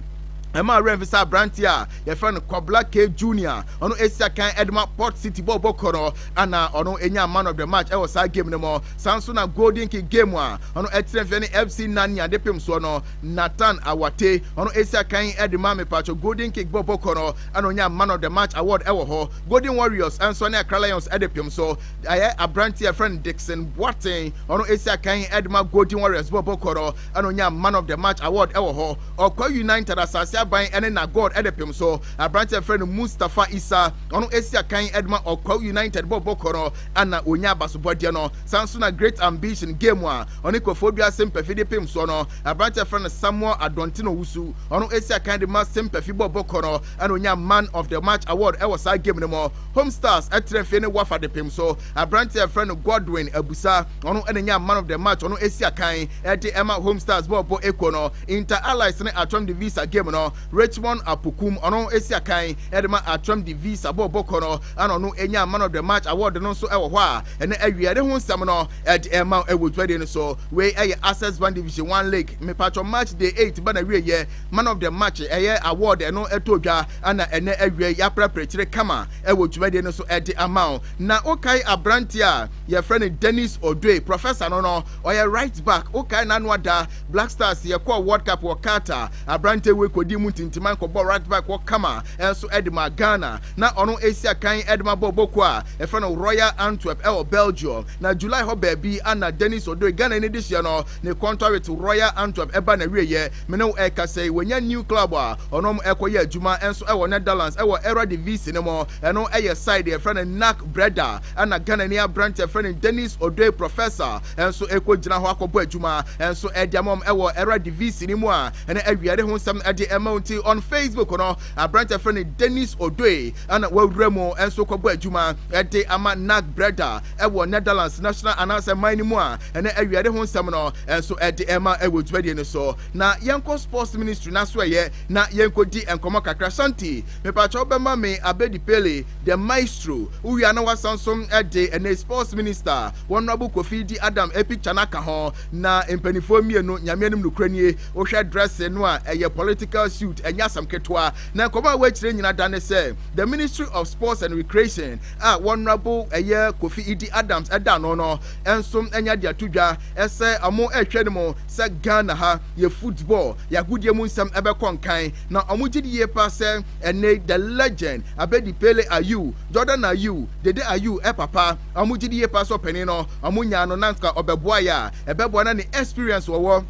Emma Renvisa Brantia, your friend Kobla K Jr. Ono Esia kan Edma Port City Bokoro and ono enya man of the match was a game no more Sanso na Golden Key game one ono etrefeni FC Nanya de pim so no Nathan Awate ono Esia kan Edma me pacho Golden Key Bokoro and onya man of the match award ewo ho Golden Warriors and Sonia Lions at the pim so aye Abrantia friend Dixon Boateng ono Esia kan Edma Golden Warriors Bokoro and onya man of the match award ewo ho Okwa United Assassin by any na God edepim so abrante friend Mustafa Isa ono esia kan Edma Okwa United Bokoro ana onya basobodie no Sanso na Great Ambition game one oni kofobia sempefi de pim so no abrante friend Samuel Adontino Wusu ono esia kan de ma sempefi Bokoro ana onya man of the match award e was a game no more Home Stars etrefe ne wafa de pim so abrante friend Godwin Abusa ono enya man of the match ono esia kan e de Emma Home Stars Bobo Ekono Inter Allies ne atwam de visa game no Richmond Apukum ono esia kan edema atwam de visa Bokoro and ono enya man of the match award no so ewo ho a ene awiade ho nsam no ema ewotwade no so we Access Bank Division 1 League me patch match day 8 bana wiye man of the match award no etodwa ana ene awie ya prepare kama ewotwade no so amount na okai abrantia your friend Dennis Odwe professor no oya right back okai nanwada Black Stars ye call World Cup Wakata abrante we kodi mutintiman ko ball right back wo kama enso Edma Ghana na ono Asia kan Edma Boboko a e fa no Royal Antwerp Belgium na July ho baby ana Dennis Odoi Ghana ni this year no ne contract with Royal Antwerp eba na wiye me no e ka say wenya new club a ono mo ekoye adwuma enso e wo Netherlands e wo Era Division ne mo eno e side e fa no Nak Breda ana Ghana ni abrante e fa no Dennis Odoi professor enso ekogina ho akobo adwuma enso e diamom e wo Era Division ni mu a ene awiade ho sam e de amount on Facebook no abrante friend Dennis Odoi and Wawremo and so kwabo adwuma e ama Nak Breda e wo Netherlands national announcer mine mu a ene awiade ho nsam no enso e de ema e wo dwade no so na yenko sports ministry na so ye na yenko di enkomo kakra santi me pa cho bema me Abedi Pele the maestro uwi ana wasansom e de ene sports minister Honorable Kofi Di Adam picture na ka ho na empanifo mienu nyamenum no kranie wo hwe dress no a eye political suit enya sam ketwa na koma we kire nyina dane say the Ministry of Sports and Recreation Honorable Kofi Idi Adams eda no ensom enya dia tudwa ese amo ehwe ne mo se Ghana ha ye football ya gudie mu nsam ebe konkan na omo gidie pa se ene the legend Abedi Pele Ayu Jordan Ayu Dede Ayu papa omo gidie pa so peni no omo nya no nanka obeboa ya ebeboa na ne experience wo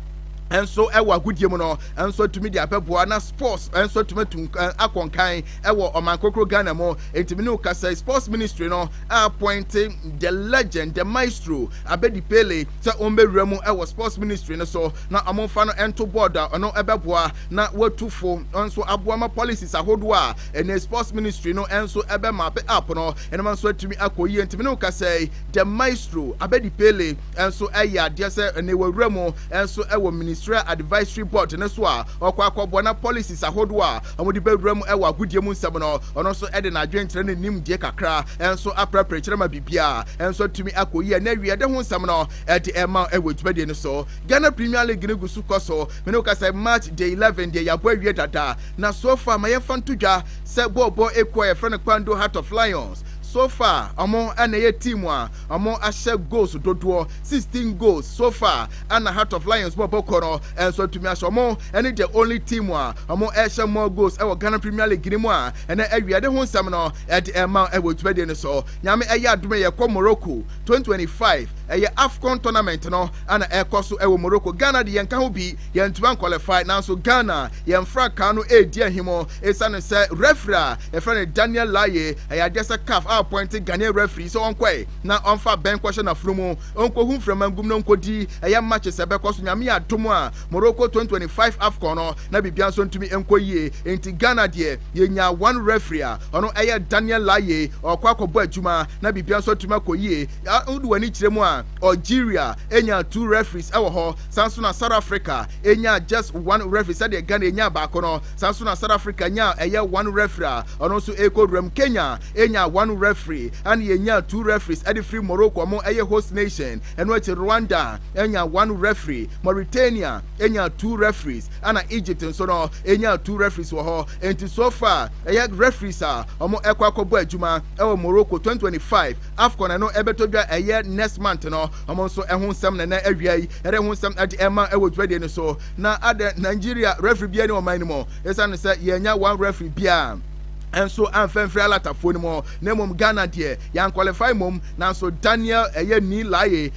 enso ewa agudie mu no enso tumi dia beboa na sports enso tumi akonkan ewo omankokro Ghana mo entimi no kasa sports ministry no appointing the legend the maestro Abedi Pele se ombewura mu ewo sports ministry no so na amonfa no ento board ono ebeboa na watufo enso aboa ma policies ahodo a ene sports ministry no enso ebe map up no enema so tumi akoyi entimi no kasa the maestro Abedi Pele enso eya de se ene wawura mu enso ewo ministerial advisory board ne so a okwa na policies ahodo a omodi bewura mu ewo agudie mu nsem no ono so ede na adwenkyere ne nim die kakra enso aprapre kyere ma bibia enso tumi akoyi na wie de ho nsem no ede ema ewo dwumade ne so Ghana Premier League ne gusu koso me no kasa match day 11 de yabo awie dada na so far ma ye fantudwa se bobo ekwo ye friend Kwando Heart of Lions. So far, among an team one, among a share goals to do 16 goals so far, and a Heart of Lions Bobo Kono, and so to me as among any the only team one, among Asher more goals, our Ghana Premier League Grimoire, and area the one seminar at the amount I would ready so. Yami Ayad me a Morocco 2025, a AFCON tournament no, and a cost to Morocco, Ghana, the Yankahubi, Yantuan qualified now, so Ghana, Yanfra Kano, dear himo, a son and said, Refra, a friend Daniel Laye, I just a calf. Appointed Ghanaian referee so onkwe na onfa ben question afrumu onko hu from angum no nkodi eya matches ebe koso nyame adomo a Morocco 2025 AFCON no na bibia so ntumi enkoyie enti Ghana de yenya one referee ono eya Daniel Laye okwa akobo adwuma na bibia so ntumi akoyie udu wani kiremu a Algeria enya 2 referees ewo ho sanso na South Africa enya just 1 referee said the Ghana enya ba kono sanso na South Africa nya eya 1 referee ono so ekodrem Kenya enya 1 referee and yenya 2 referees at the free Morocco among a host nation and what Rwanda enya 1 referee Mauritania enya 2 referees and Egypt and so no enya 2 referees wo and so far referees are among ekwakobo adwuma Morocco 2025 AFCON no ebetodwa next month no among so ehun sam na awia ehun sam at ema ewodwade no so na ada Nigeria referee bia ni o man mo esa no say yenya 1 referee bia and so I'm free alata phone mo name Ghana de yan qualify mom now so Daniel ni laye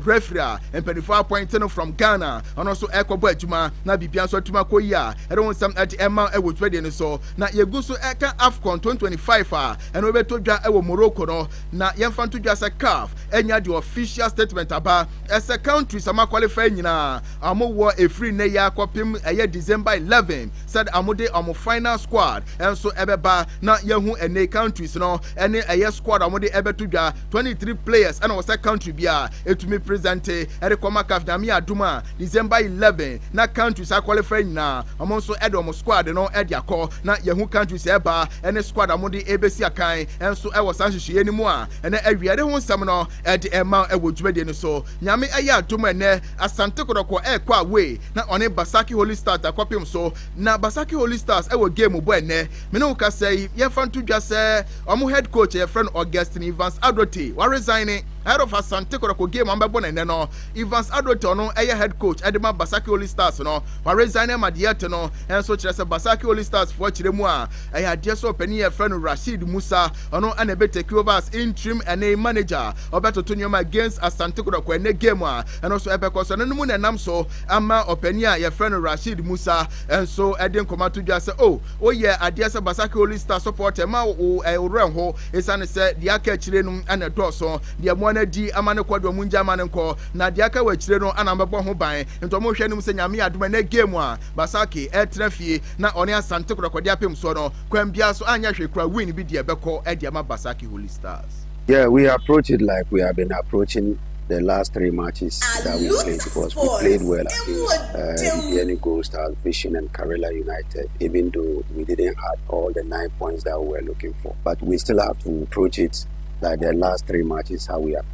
referee and 24 points from Ghana and also ekobo adwuma na bibia so tuma koyi a don't some at Emma ewotwede ne so na yegu so eka AFCON 2025 and we betodwa ewo Morocco no na yemfa todwa se CAF enya the official statement aba as a country sama qualify nyina amo wo a free ne ya kopim December 11 said amode amo final squad and so ebeba na yehu ene countries no ene squad amode ebetudwa 23 players and was a country bia etumi present erekoma CAF na mi aduma December 11 na countries are qualifying na amonso edom squad no ediakọ na yehu countries eba ene squad amode ebesi akan enso e was ahihye ni mu a ene awiade ho nsam no edi ema ewodwumade no so nyame aduma ene Asante Kodoko ekwa away na one Basaki Holy Stars akopim so na Basaki Holy Stars ewo game bo ene me no ka say ye fan to just say omo head coach your friend Augustine Evans Adote wa resigning head of Asante Kodoko game ambebo ne no Evans Adote no head coach edema Basaki Holy Stars no wa resigning madiate no enso kire say Basaki Holy Stars for kire mu a ade so pani your friend Rashid Musa ono ana be take over as interim and a manager obeto to nyoma against Asante Kodoko ene game a and also ebeko so no mu na nam so ama opani a your friend Rashid Musa enso eden koma to just say oh yeah ade say Basaki Holy Stars support ma o renho esane se dia aka kire no ana doso dia mo na di amane kwado munja amane nko na dia aka wa kire no ana mbebo ho ban nto mo hwe nim se nyame adoma na game a Basaki etrafie na one Asante Kodoko dia pem so no kwam bia so anya hwe kra win bi dia beko e dia ma Basaki Holy Stars. Yeah, we approach it like we have been approaching the last 3 matches that we played, because we played well against Ibiani Gold Stars, Vision and Karela United, even though we didn't have all the 9 points that we were looking for. But we still have to approach it like the last 3 matches how we are.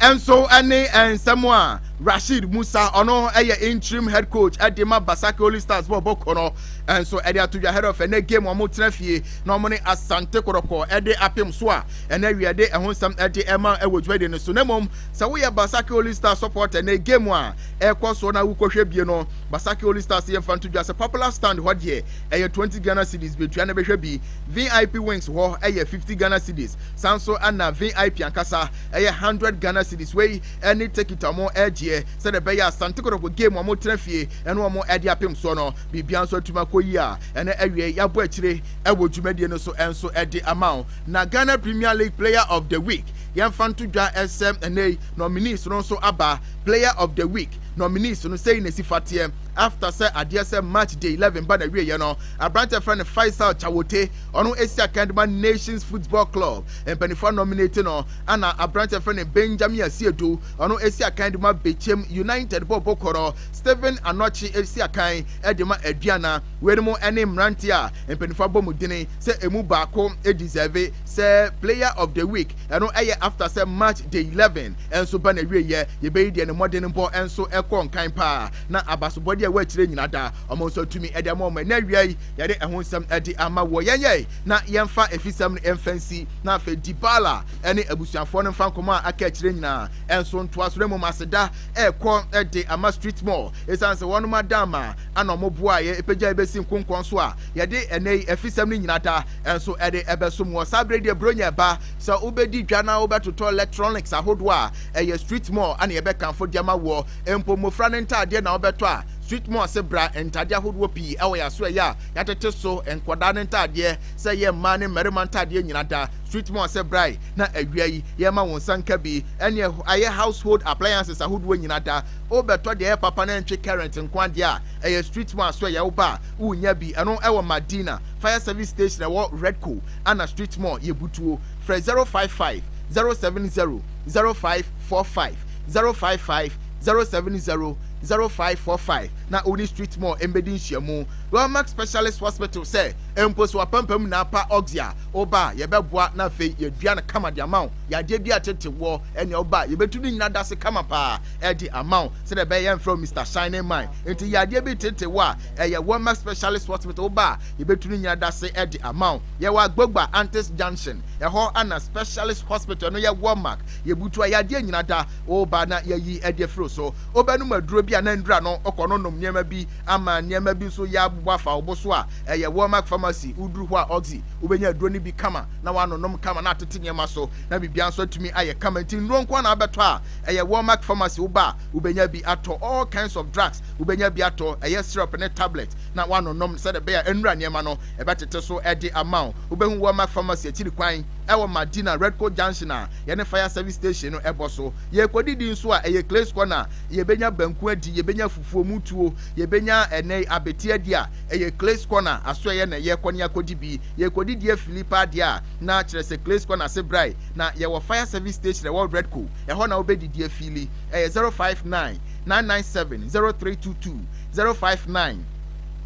And so and someone Rashid Musa ono interim head coach at the Basaki Holy Stars Bokono and so edia to your head of any game omo trafie no money Asante Kodoko ede apem so a and we ade ehun sam ede ema ewodwade no so nemom so we Basaki Holy Stars support and game a ekoso na wukohwe bie no Basaki Holy Stars ye fan to just popular stand ho de 20 Ghana cedis betua na behwe bi VIP wings ho 50 Ghana cedis sanso ana VIP ankasa 100 100 Ghana cedis wey any take it amo edge said the beya Santikoro game amo trafie and one more edia pim so no bibia so tuma koyi a and ewie ya bo akire ewo dwumade no so enso edi amount na Ghana Premier League Player of the Week Yamfantu Dwa SM and nominees no so aba Player of the Week nominees no say nesi fatie after say adia match day 11 ba na wie ye no abrante friend Faisal Chawote ono Asia Kandima Nations Football Club and penifo nominated no ana abrante friend Benjamin Asiedu ono Asia Kandima Bechem United Bobokoro Stephen Anochi Asia Kan edema aduana weremo ene mrantia and penifo bomudini say emu baako e deserve say Player of the Week eno eye after say match day 11 enso ba na wie ye be die ne modern ball enso ekon kan pa na abasobodi we kire nyina da omo so tumi ede mo na wiai ye de ehonsam ede ama wo yeye na yemfa efisam emfansi na fe Dybala ene abusuafo no fankoma aka kire nyina enso nto asore mo maseda ekon ede ama street mall esanse wono madama ana mo boa ye epegya ebesi nkonkon so a ye de ene efisam ni nyina da enso ede ebesom wo sabre de bronya ba so ubedi dwa na ubetoto electronics ahodo a eye street mall ana ye be kanfo diama wo empo mofra ne ntade na obeto a street mall se bra ntade ahodo pi ewo ya so ya yatete so enkoda ne ntade se ye ma ne merima ntade nyina da street mall se bra na awia yi ye ma won sanka bi ene aye household appliances ahodo nyina da obeto de papa na ntwe current nkwade a eye street mall so ya uba unya bi eno ewo Madina fire service station ewo Redco ana street mall ye butuo fra 055 070 0545 055 070 0545 na only street mall embedin shiamu Romax Specialist Hospital say emposo apampam na pa oxia oba ye beboa na fe ye dua na kama de amount ya de bia tete wo ene oba ye betu ni nyina dase kama pa e di amount say the be from Mr. Shining Mind enti ya de bi tete wa ye Romax Specialist Hospital oba ye betu ni nyina dase e di amount ye wa gbogba Antis Junction ye ho ana Specialist Hospital no ye Romax ye butu ya de nyina da oba na ye yi e de fro so oba no maduro bia na ndra no okono nom niema bi ama niema bi so ya bwafa oboso a eye Walmark Pharmacy udru ho a oxy ubenya aduro ni bi kama na wano nom kama na atete niema so na bibia nso atumi aye kama nti nro nko na abeto a eye Walmark Pharmacy uba ubenya bi ato all kinds of drugs ubenya bi ato eye syrup ne tablet na wano nom se de be ya enra niema no ebetete so ede amount ubehu Walmark Pharmacy akiri kwan ewo Madina Redco Junction a ye ne fire service station no eboso ye kodidi nso a eye Clay Corner ye benya banku adi ye benya fufuo mutuo ye benya ene abeti adi a eye Clay Corner aso ye na ye kwani akodi bi ye kodidi e Philippa dia na kire se Clay Corner se brai na ye wo fire service station e wo Redco e ho na obedidi e fili eye 059 997 0322 059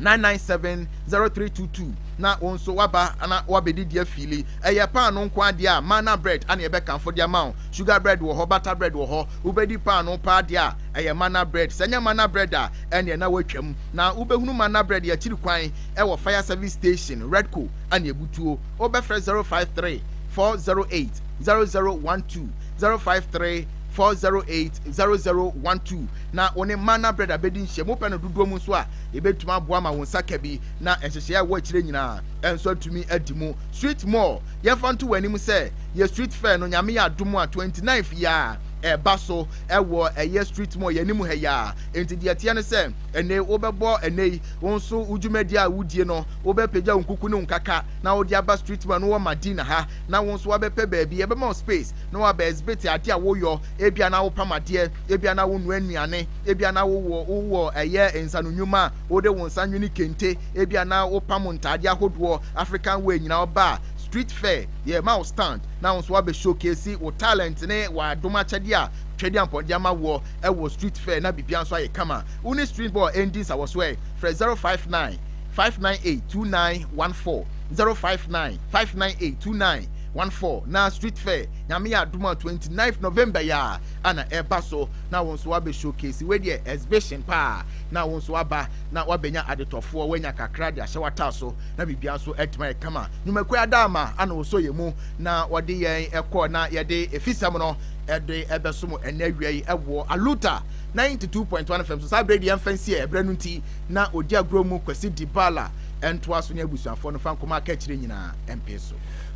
997 0322 na onso waba ana wabedi dia fili eye pan no nkwa dia manna bread ana ebe kan for dia ma sugar bread wo ho butter bread wo ho ubedi pan no pa dia eye manna bread senya manna bread a ene na watwam na ubehunu manna bread ya chiri kwan e wo fire service station Redco ana ebutuo obefre 053 408 0012 053 408-0012 na one manna bread abedi nhye mo pe no dodo mu so a ebetuma aboa ma won saka bi na enhyehye a wo akire nyina enso atumi adimu street mall ye fanto wani mu se ye street fair no nyame ya adomu a 29th ya baso ewo eye street mall yanimu he ya enti de atia ne se ene obebo ene wonso ujumadi a wudie no obepeja nkuku ne nkaka na odi aba street mall no Madina ha na wonso wabepe baabi ebema space no abezbeti ade a woyo ebia na wo pamade ebia na wo nuanuane ebia na wo eye ensanunwuma ode wonsa nwini kente ebia na wo pamontade ahodo African way nyina oba street fair ye ma stand na wonso wabe showcase wo talent ne wa doma chade a twede ampodiama wo e wo street fair na bibia nso aye kama uni street ball endings awoswe for 059 598 2914 059 598 2914 na street fair nyame ya aduma 29th November ya ana ebaso na wonso wabe showcase we the exhibition pa na wonso waba na wabenya adetofo wenya kakra de ahye wataso na bibia so etma kama nyumakwa adama ana woso yemu na wode yen ekọ na yede efisam no ede ebeso enawia ewo Aluta 92.1 FM so sabre de fancy ebranu nti na odi agro mu Qwesi Dybala ento aso nya busuafo no fankoma ka kire nyina empeso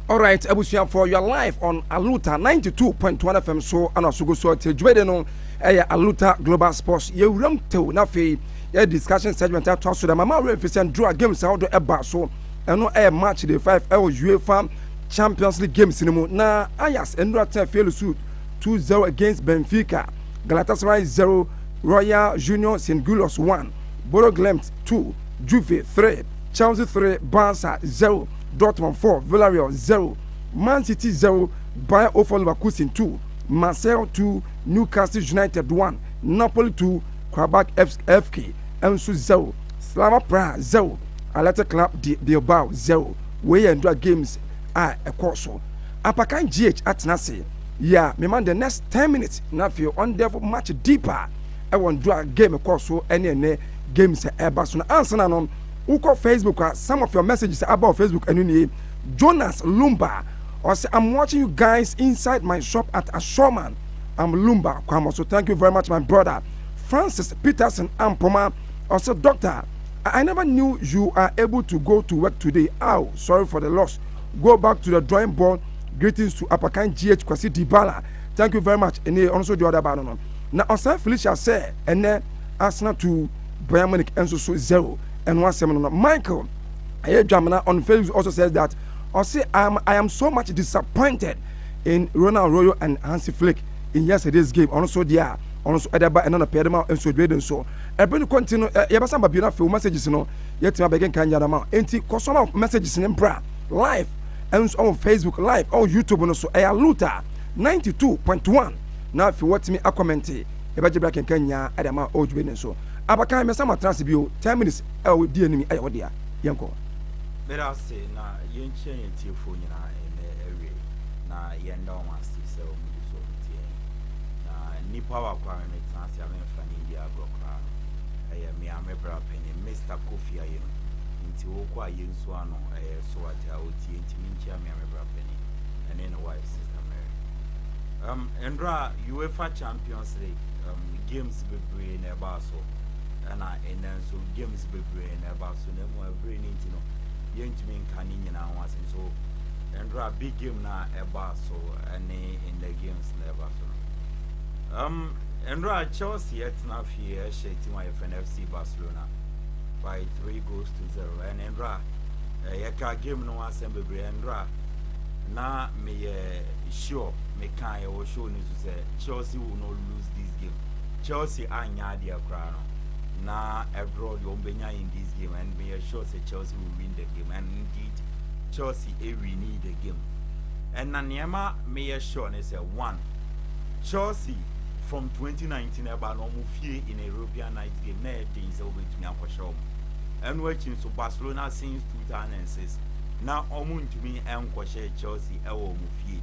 All right, Abusia, for your live on Aluta 92.1 FM. So, and also go so to Juedeno, Aluta Global Sports. You rum to Nafi, a discussion segment at Tosso, the Mama Reficent draw games out of Eba. So, and no air match the 5L UEFA Champions League games in the na Ayas and Rata Felusu 2-0 against Benfica, Galatasaray 0, Royal Junior St. Gulos 1, Boro Glimt 2, Juve 3, Chelsea 3, Barca 0. Dortmund 4, Villarreal 0, Man City 0, Bayer Leverkusen 2, Marseille 2, Newcastle United 1, Napoli 2, Karabakh FK, Ensu 0, Slava Praha 0, Atletico Club de Bilbao 0. We endure games are a course. Apakan GH at Nasi. Yeah, me man the next 10 minutes. Now feel on there for much deeper. I want to do a game of course any games ever soon. Answer now. Uko Facebook, some of your messages about Facebook and Jonas Lumba or say I'm watching you guys inside my shop at Ashoman. I'm Lumba Kwamo. So thank you very much, my brother. Francis Peterson Ampoma also doctor. I never knew you are able to go to work today. Oh, sorry for the loss. Go back to the drawing board. Greetings to Apakan GH Qwesi Dybala. Thank you very much. And also the other banner. Now, also Felicia said, and then Arsenal to Bayern Munich and so 0. And 1-7. Michael, Jamana on Facebook also says that I am so much disappointed in Ronald Royo and Hansi Flick in yesterday's game. Also, there, also Edaba and Pedema and so great and so. I bring continue. Yabasamba beautiful messages, yet my begin Kanyama. And some of messages in Embra live and on Facebook live or YouTube and also Aluta 92.1. Now, if you watch me, a comment, Ebaji Black and Kenya, Adama, Ojben and so. Abakan me sama transibio 10 minutes with the enemy ayo dia yanko let us say na yenche yetiefo nyina area na yenda o masti se o mu so tie na nipa wa kwa me transi ame fa ni dia agokra me amebra penny Mr. Kofi ayo nti wo kwa yensu ano so ata o tie nti minchi ame amebra penny and then wife sister Mary Endra UEFA Champions League games be brain e ba so and so games be brain about so no more brain into no yentumi nkani nyina wanse so and big game na eba so any in the games never so and Chelsea at na fear shating my FC Barcelona by 3 goals to 0 and yeka game no assemble brain and na me sure me kan e show ni to say Chelsea will not lose this game. Chelsea anya dia crown na abroad yombenya in this game and we are sure say Chelsea will win the game and indeed Chelsea we need the game and na niema me sure ne say 1 Chelsea from 2019 about no fie in a European night game na things over to me akosho and watching so Barcelona since 2006 na omuntumi enkoshe Chelsea e wo mu fie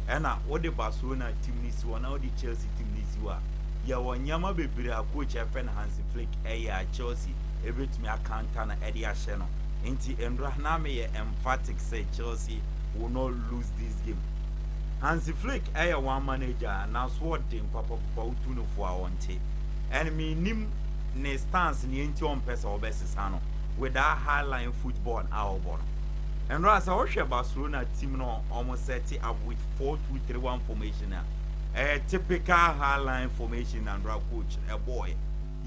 and na what the Barcelona team this one now the Chelsea team this one ya wanyama bebre a coach Efen Hansi Flick Chelsea ebetumi akanta na edi ahye no nti Endra na me emphatic say Chelsea will not lose this game. Hansi Flick one manager na sword team papa utuno for awonte and me nim ne stance ni enti on pesa obesisa no with that high line football our ball. And Rasa Osha Barcelona team no almost set up with 4-2-3-1 formation. A typical high line formation and coach a boy.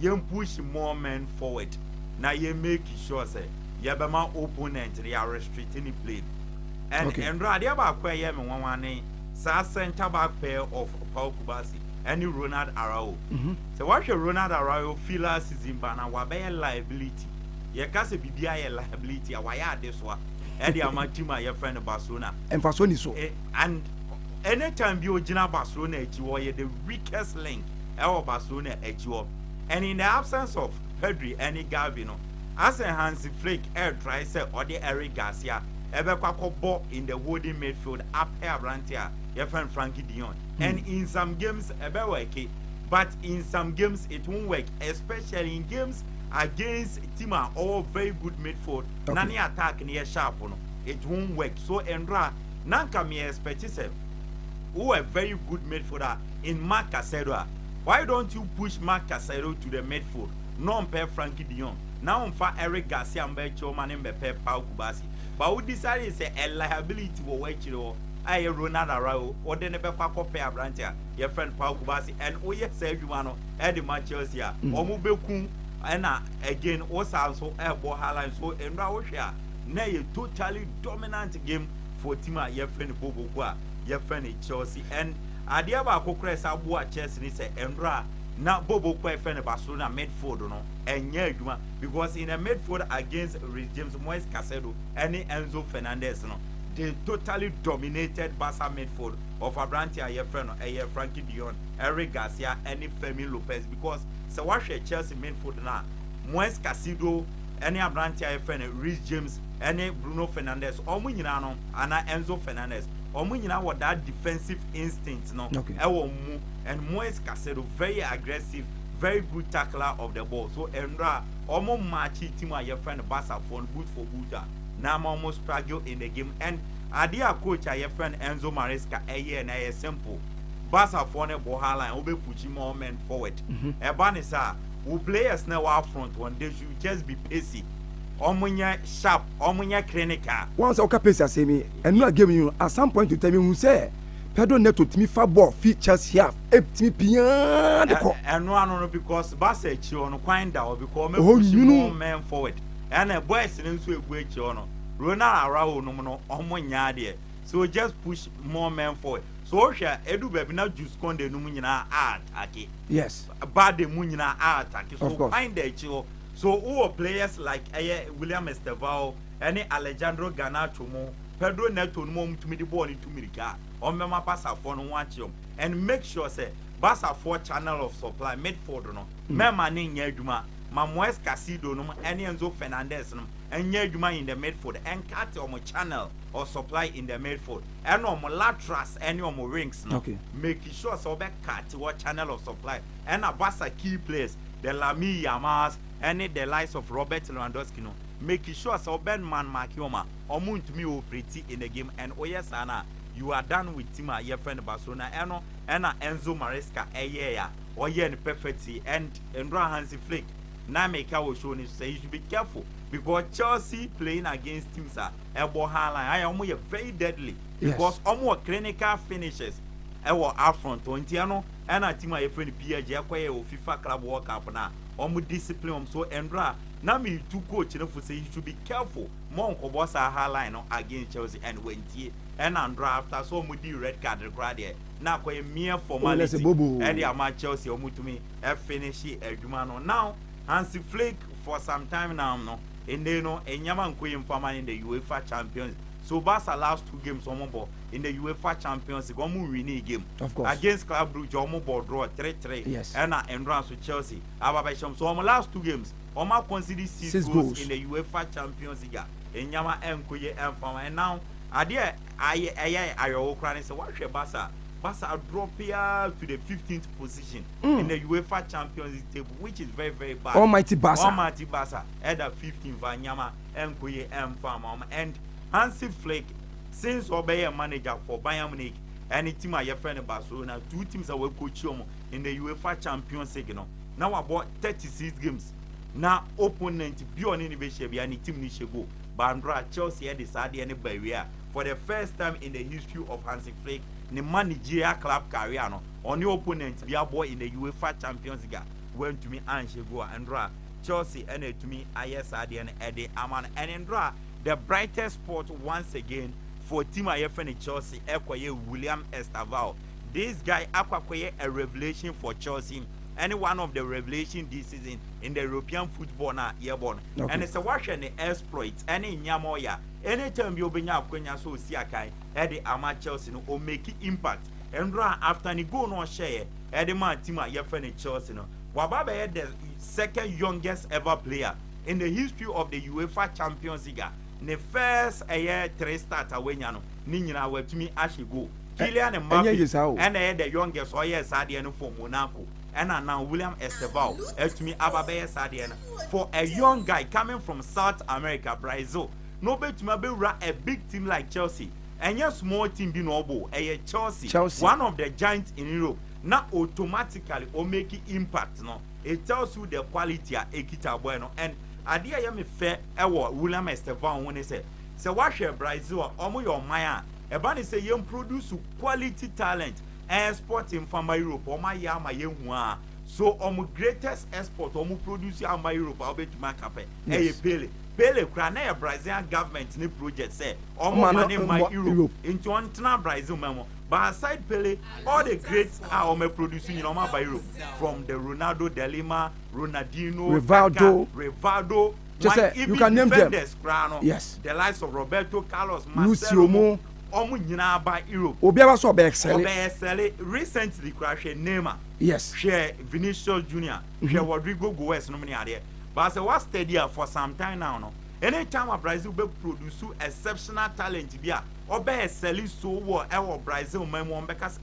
You push more men forward. Now you make sure say you have my opponent they are restricting the play. And Radia Bakwe Yem one sa center back pair of Paul Kubasi and Ronald Arao. So what your Ronald Arao feel as is in Bana Wabe liability. You can't say be a liability. Why are this one? Eddie Amatima, your friend Barcelona. And Fasoni so. And anytime you Gina Barcelona you are the weakest link our Barcelona you. And in the absence of Pedri and Gavino, as a Hansi Flick air try say or the Eric Garcia, ever ball in the wooden midfield up here Brantia, your friend Frankie Dion. And in some games ever work, but in some games it won't work, especially in games against Tima all very good midfield. Nani attack near sharp no, it won't work. So Endra Nanka me expect who a very good midfielder in Marc Casero. Why don't you push Marc Casero to the midfield? Non pair Frankie Dion. now for Eric Garcia Mbecho man Mbepe Pau Kubasi but we decided say a liability wo wechiro aye Ronald Arao or the nebe kwa kope abrantia your friend Pau Kubasi and oye say adwuma no e de match Chelsea a omo beku na again also ebo highline so enra wo hwe a na ye totally dominant game for team a your friend Bobo kwa your friend Chelsea and adia ba kokora sa bo a Chelsea ni say enra na Bobo kwa friend Barcelona midfield no enye adwuma because in a midfield against James Moise Casedo and Enzo Fernandez no they totally dominated Barca midfield of Abrantia your friend Frankie Dion, Eric Garcia and Femi Lopez because so watch Chelsea midfield na Moise Casedo any Abrantia your friend Rhys James any Bruno Fernandes omo nyina no ana Enzo Fernandez omo nyina what that defensive instinct no ewo mu and Moise Casedo very aggressive very good tackler of the ball so enra omo match team a your friend Barca for good for good now almost struggle in the game and adia coach a your friend Enzo Maresca na simple Barca for the ball line obe push more men forward ebanisa who players now up front one they should just be pacey omunya sharp omunya clinical once o ka pacey asemi and no game you at some point to tell me who say Pedro Neto timi fa ball features here timi pian de ko and no because Barca chi on kwan da because me push more men forward and a boys in so egwu echi ono Ronald Arao no omunya de so just push more men forward so hwe edu baby na juice con de no nyina attack yes bad de mu nyina attack so find the chi so who players like William Estevao any Alejandro Garnacho mo Pedro Neto no mo tumi the ball into America on mema pass for no watch and make sure say Barca for channel of supply midfield no mema ne nya adwuma Moise Casedo no any Enzo Fernandez no and adwuma in the midfield and cut on channel or supply in the midfield and on laterals any on rings no making sure so be cut what channel of supply and a Barca key players the Lami Yamas any the likes of Robert Lewandowski no making sure so Ben man Makioma omuntu mi operate in the game and oyesana you are done with team your friend Barcelona and Enzo Maresca ya oye ni perfectly and Endra Hansi Flick na make our show ni say you should be careful because Chelsea playing against teams are elbow highline I am very deadly because almost clinical finishes ewo up front ontiano and a team your friend PSG akwaye o FIFA Club World Cup na discipline so Endra na me to coach no for say you should be careful more ko sa highline no against Chelsea and wentie and Andra after so mudi red card required there na kwa mere formality and the match Chelsea omutumi finish adwuma no now Hansi Flick for some time now no and they know enyama nko informa in the UEFA Champions so Barca last 2 games omo in the UEFA Champions League omo win game against Club Brugge omo ball draw 3-3 and Endurance with Chelsea ababasham so omo last 2 games omo conceded 6 goals in the UEFA Champions League enyama enkoye informa and now adie ayo okra say what Barca drop here to the 15th position in the UEFA Champions League table, which is very, very bad. Almighty Barca at the 15th Vanyama Enkoye Mfam and Hansi Flick since obey a manager for Bayern Munich and it team your friend Barcelona 2 teams are coach in the UEFA Champions League now about 36 games now opponent beyond innovation and team Nishego Bandra Chelsea decided any barrier for the first time in the history of Hansi Flick the managerial club career no on the opponent be a boy in the UEFA Champions League went to me Anshego and Chelsea and to me ISRD and Eddie Aman and Endra the brightest spot once again for team IFN Chelsea Ekwaye William Estevao. This guy akwaye a revelation for Chelsea any one of the revelation this season in the European football na yearborn and it's a watch and exploits any nyamoya anytime you bring up Kenya so siakai Eddie Ama Chelsea no or make impact and after ni go no share Eddie man team IFN Chelsea no Wababe the second youngest ever player in the history of the UEFA Champions League the first 3 starter when you know ni nyina watumi ashigo Kylian Mbappe and the youngest Sadio for Monaco and now William Estevao to me Ababe Sadio for a young guy coming from South America Brazil no bet to be a big team like Chelsea and your small team be noble Chelsea one of the giants in Europe now automatically or make impact no it tells you the quality of Ekita Bueno and ade a me fe ewo William Estevan won say wahwe Brazil omo your man eba ne say yem produce quality talent export in from Europe omo ya ma ye hu a so omo greatest export omo produce am Europe obetuma kape Pele kra na ya Brazilian government ni project say omo money my Europe into ontena Brazil memo but aside Pele all the greats are omo producing in omo by Europe from the Ronaldo de Lima, Ronaldinho, Rivaldo just say you can name them. Yes, the likes of Roberto Carlos, Marcelo, omo nyina by Europe. Obiara so be excel. Recently crash Neymar. Yes. Share Vinicius Junior. Share Rodrigo Goes no many are. But as I was steady for some time now, no. Anytime a Brazil be produce exceptional talent, be or be selling so well, Brazil memo because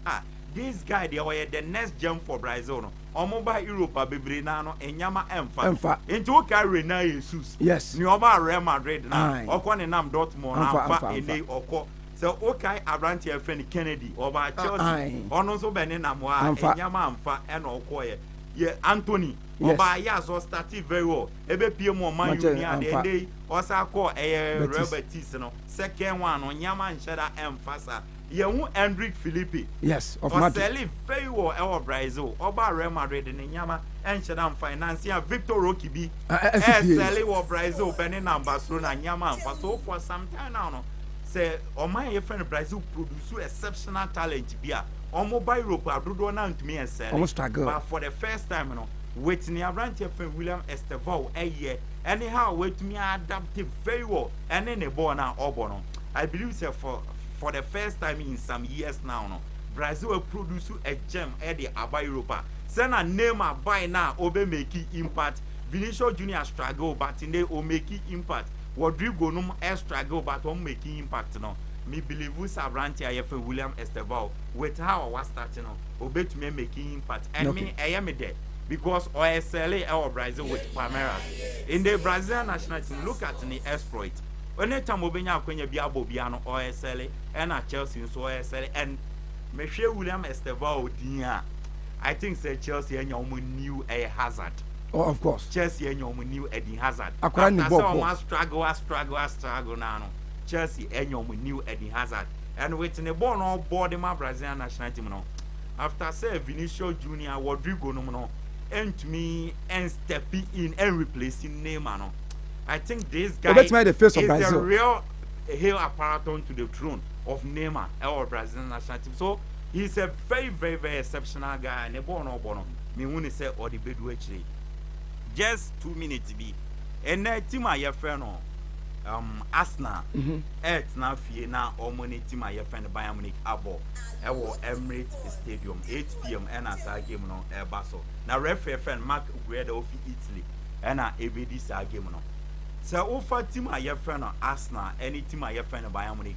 this guy they were the next gem for Brazil. No, omo by Europe bebre na no enyama emfa. Into carry na Jesus. Yes. Ni oba Real Madrid na. Okwa ne nam Dortmund na fa ene okọ. So okay, Abranti friend Kennedy oba Chelsea. Ono so be ne nam wa enyama emfa ena okọ ye Anthony. Oba ya so started very well. Ebe pie mo man union the day osa call Robertis no. Second one on nyama nsheda emphasa. Yehu Hendrik Felipe. Yes, of Madrid. Very well our Brazil. Oba Real Madrid ne nyama ensheda financier Victor Roquibi. Sell wa Brazil Benin and Barcelona nyama so for some time now no. Say my friend Brazil produce exceptional talent bia. Omo by Europe adodo na ntumi ensel. But for the first time you know waiting Abranti friend William Esteval anyhow wait me adapt it very well and then a ball now obono. I believe say for the first time in some years now no Brazil will produce a gem at the Aba Europa. Send a name a buy now obe make impact. Vinicius Junior struggle but in they o make impact. Rodrigo no struggle but o making impact no. Me believe we Abranti friend William Esteval with how I was starting no obe to me making impact and me I am there. Because OSLA or Brazil with Palmeiras. In the Brazilian national team, look at the exploit. Anytime Obenya Kwenye Biabo Biano OSLA and at Chelsea so OSLA and Monsieur William Esteval Dia. I think say Chelsea and you knew a hazard. Oh, of course. Chelsea and you knew a hazard. After some struggle now. Chelsea and you knew a hazard. And waiting a ball on board my Brazilian national team now. After say Vinicius Junior, Rodrigo no. And me and stepping in and replacing Neymar. No. I think this guy is the real heir apparent to the throne of Neymar, our Brazilian national team. So he's a very, very, very exceptional guy. And bono. Me when he say or the bedroom actually. Just 2 minutes be. And that team I friend Arsenal. It's now fear now or money team I friend Bayern Munich abo. Ewo Emirates Stadium 8 p.m. and as I game no Basso. Now referee friend Mark Guedes of Italy and ABD sa game no. So over team I friend Arsenal any team I friend Bayern Munich.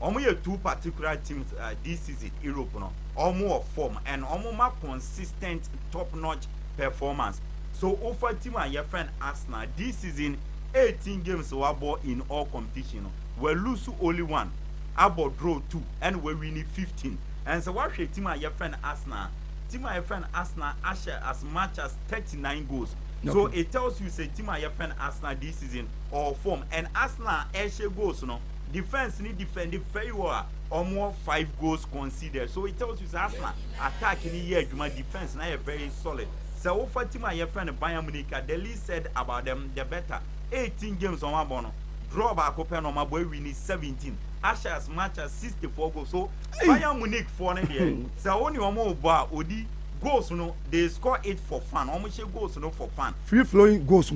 Omo 2 particular teams this season Europe no. Omo form and omo consistent top-notch performance. So over team I friend Arsenal this season 18 games were bought in all competition. We lose only 1. About draw 2 and we win 15. And so what should team your friend Arsenal? Team your friend Arsenal share as much as 39 goals. Okay. So it tells you say team your friend Arsenal this season or form and Arsenal share goals no. Defense need defend very well or more 5 goals conceded. So it tells you say Arsenal attack in the year my defense now very solid. So over team your friend Bayern Munich the least said about them the better. 18 games on one bono. Draw back open on my boy we need 17. Asha as much as 64 goals. So Bayern Munich for there. So only one more bar Odi goals no they score 8 for fun. Almost goals no for fun. Free flowing goals.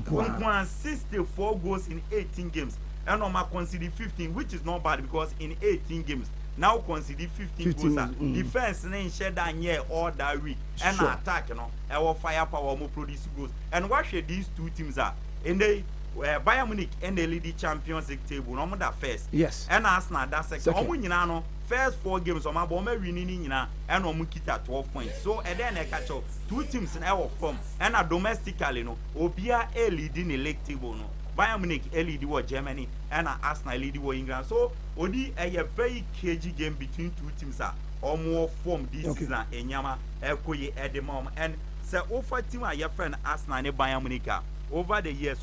64 goals in 18 games. And on my concede 15, which is not bad because in 18 games now concede 15 goals. Defense name share down here all that week. And attack, you know, our firepower more produce goals. And what should these two teams are? And they Bayern Munich and the leading Champions League table. No that first. Yes. And Arsenal that second. Omo first 4 games on my bomb winning and omo kita 12 points. So and then I catch up 2 teams in our form and a domestically no. Obia a leading the league table no. Bayern Munich a lead war Germany and Arsenal lead war England. So Odi a very cagey game between 2 teams are or more form this season. Enyama Ekoye at the moment and say over team your friend Arsenal and Bayern Munich. over the years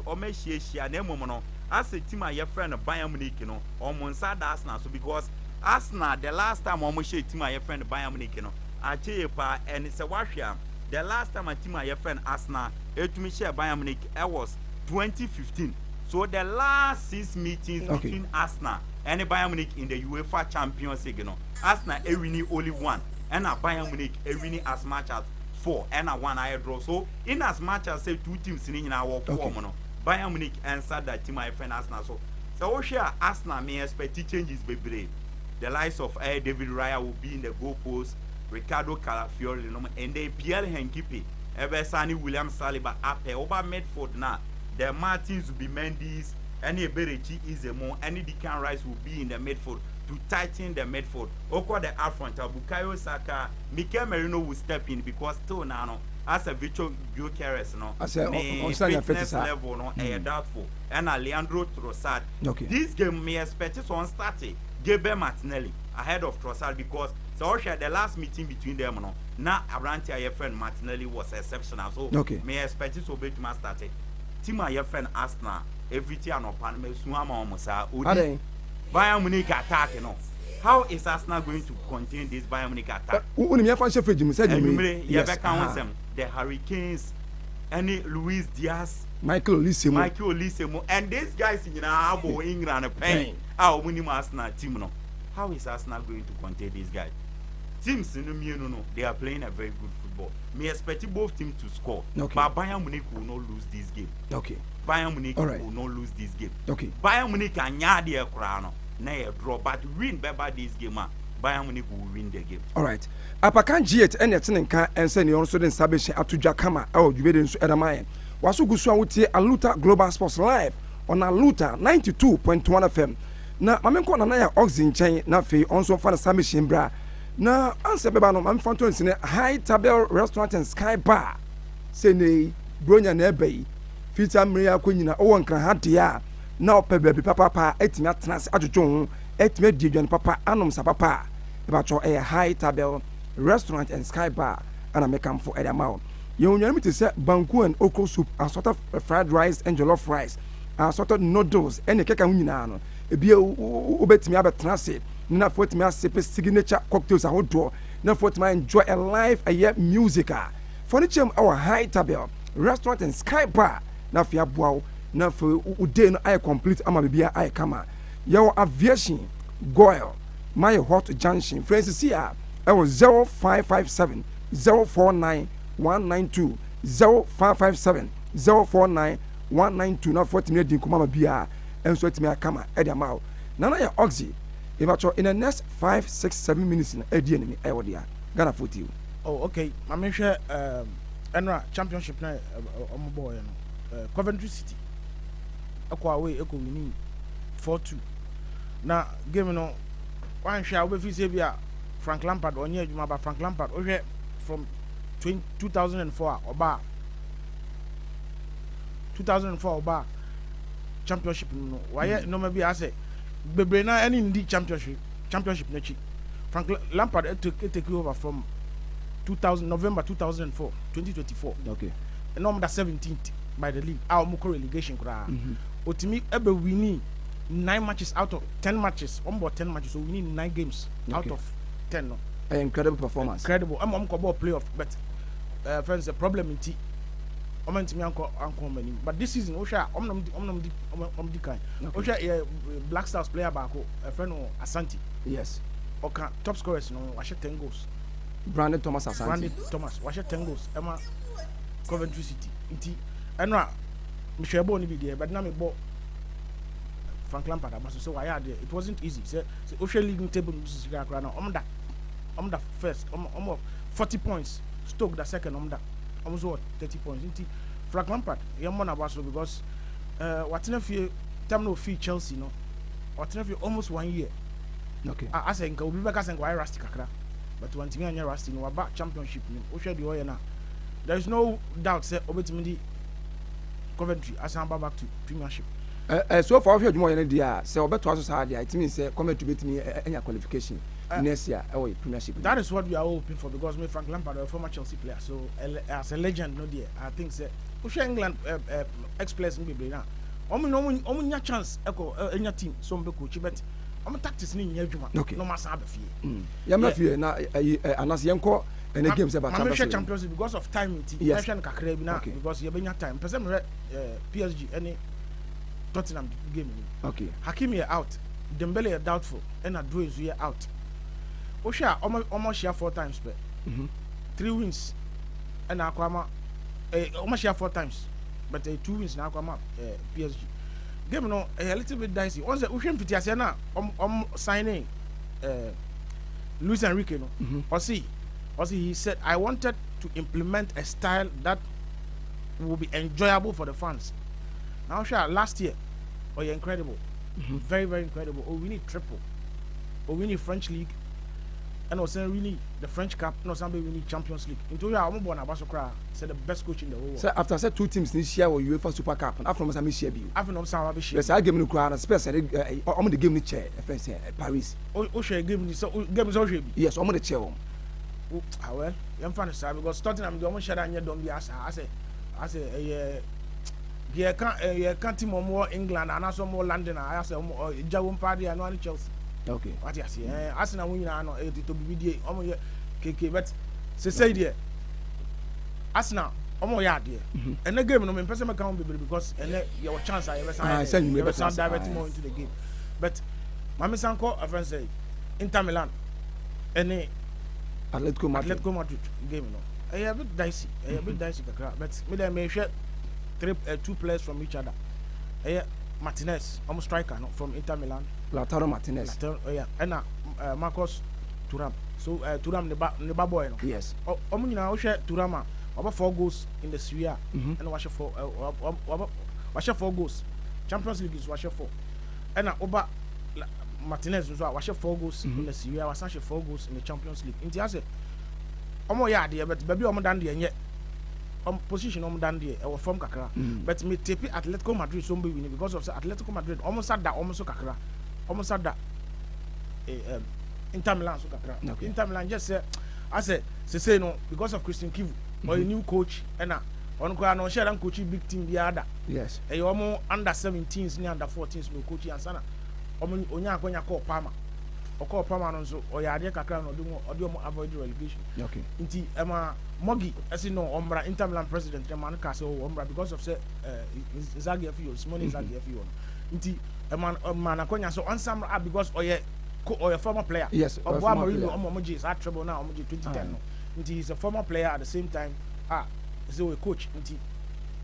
share na no as a team your friend Bayern Munich no omonsa da Arsenal so because Arsenal the last time share team your friend Bayern Munich no ache pa and say wahwe the last time a team your friend Arsenal etumi share Bayern Munich it was 2015. So the last 6 meetings between Arsenal and Bayern Munich in the UEFA Champions League, Arsenal winning only one, and Bayern Munich winning as much as 4, and 1 I draw. So in as much as say 2 teams in our form, Bayern Munich answered that team my friend Arsenal. So share Arsenal may expect changes baby. The likes of David Raya will be in the goalpost, Ricardo Calafiori, and they Pierre Henkipi, Eversani William Saliba up over Medford now. The Martins will be Mendy's, any Berechi is a more, any Deccan Rice will be in the midfield to tighten the midfield. Oko the up front, Bukayo Saka, Mikel Merino will step in because still now, as a virtual Gyökeres, fitness level, doubtful. And Leandro Trossard. This game may expect it on starting. Gabriel Martinelli ahead of Trossard because the last meeting between them, now Abrantia your friend Martinelli was exceptional. So may expect it to be to start. Team your friend Arsenal everything and upon me Suama almost Bayern Munich attack how is Arsenal going to contain this Bayern Munich attack? The Hurricanes, any Luis Diaz, Michael Olise, and these guys in England pain. Our winning Arsenal team how is Arsenal going to contain these guys? Teams in they are playing a very good football. Me expect both teams to score. But Bayern Munich will not lose this game. Bayern Munich will not lose this game. Bayern Munich can yard their crown. Na draw, but win better this game. Bayern Munich will win the game. All right. Apakan G8 and Yatinka and send you also then establish Atuja Kama. Oh, you made in Edamayan. Wasu Guswa would say Aluta Global Sports Live on Aluta 92.1 FM. Na Mamenko Nanaya Oxin Chain Nafi also for the Samishin Bra. Na answer beba no I'm found in a High Table Restaurant and Sky Bar. Say ne Bronya Nebe. Fita Maria Queen o kan hadia. Na opebe papa etimi atnas ajojon etimi dijuan papa anom sa papa. About a High Table Restaurant and Sky Bar and I make am for Edamao. You know me to say banku and okra soup, a sort of fried rice and jollof rice, a sort of noodles and a cake and winano. A beer ubet me about transit. Not for me as signature cocktails a hot door. Not for me enjoy a live a year musica. Furniture our High Table Restaurant and Sky Bar. Now for your bow, now for Udeno I complete Amabia I come. Your aviation Goyle, my hot junction. Francis here. I was 0557 049 192 0557 049 192. Now 40 minutes in Kumama Bia and so it's me a kama Ediamao. Nana ya Oxy. If in the next 5, 6, 7 minutes in Eddie enemy, I would Ghana foot you. Oh, okay. I mentioned Enra Championship na on boy Coventry City. Aqua away echo winning 4-2. Now game no one shall be Fizabia Frank Lampard on year Jumaba Frank Lampard from 2004 Oba 2004 Oba Championship no why no maybe I say Bebrena any in the championship nechi Frank Lampard take over from 2000 November 2004 2024 okay and number 17th by the league our Moko relegation kra otimi ebe winning 9 matches out of 10 matches on board 10 matches so we need 9 games out of 10 no incredible performance incredible I'm go playoff but friends the problem in T but this season Osha the kind Osha Black Stars player back a friend of Asante yes okay top scorers no wash 10 goals Brandon Thomas Asante wash 10 goals Emma Coventry City inti enra Michelle Boni be there but now me bought Frank Lampard so why are there it wasn't easy say Osha league table is now I'm the first I'm 40 points Stoke the second I'm almost what 30 points. Frank Lampard, young man about so because what if you terminal fee Chelsea no, what if you almost 1 year. Okay. I think we'll be back as why rusty kakra, but one thing I rusty no about championship no. Osha the oil now. There is no doubt say obetimi Coventry as I'm back to Premiership. So far if you more than the say obeto aso sa dia it means say Coventry betimi any qualification. Next year, Premiership. That is what we are hoping for because me Frank Lampard, a former Chelsea player, so as a legend, no dear. I think Usha England express in Biblia. Omunya chance enya team so mbe coach but tactics ni nya adwuma no masa abafie. Ya mafie na anas yenko any games about Champions League because of time yes. Kakra bi na because you benya time. Person PSG any Tottenham game. Okay. Hakimi out. Dembele doubtful and Adro is out. Osha almost share 4 times but 3 wins and Aquama almost share 4 times but 2 wins now Aquama PSG game no a little bit dicey. Once the Ocean Fitiasena signing Luis Enrique no or see he said I wanted to implement a style that will be enjoyable for the fans. Now sure last year you're incredible. Very, very incredible. Oh, we need triple. Oh, we need French League. And also we need the French Cup. No, somebody we need Champions League. Into your I'm born Abasokra said the best coach in the world. So after said 2 teams this year or UEFA Super Cup and after some share you. After some share. Yes, I give me crowd and especially I'm the game the chair Paris. Oh, share game so game is already. Yes, I'm the chair. Oh, well, I'm funny sir because starting I'm the almost share and you don't be as I say yeah, can't team more England and also more London. I say Jawon party and one Chelsea. Okay. What you say? Arsenal win na no to be dey omo KK but say there. Arsenal omo ya there. And the game no me person make am because and your chance I ever sign direct more into the game. But Mami Sanko a friend say Inter Milan any Atletico Madrid game no. A bit dicey. But me dey make sure 2 players from each other. Martinez, almost striker no, from Inter Milan. Lautaro Martinez. And Marcos Thuram. So Thuram the boy no. Yes. Nyina o share Thuram about 4 goals in the Serie A and watch 4 goals. Champions League is watch 4. And Oba Martinez so watch 4 goals in the Serie A, was 4 goals in the Champions League. Inti ase omo ya there but baby omo dan there position done there or form kakra but me tape Atletico Madrid so be winning because of Atletico Madrid almost had that almost kakra almost had that Inter Milan so kakra okay. Inter Milan just say no because of Christian Kivu or a new coach and on ko no share coach big team the other yes e omo under 17s ni under 14s no coach ansana omo onya akonya call Palmer or Palmer so or ya de kakra no do avoid relegation okay nti Mogi as you know Ombra Inter Milan president man ka say Ombra because of say Zagi FU Simone Zagi FU nti man akonya so on some because or a former player yes or Marino Omoji is at trouble now Omoji 2010 no nti he's a former player at the same time so a coach nti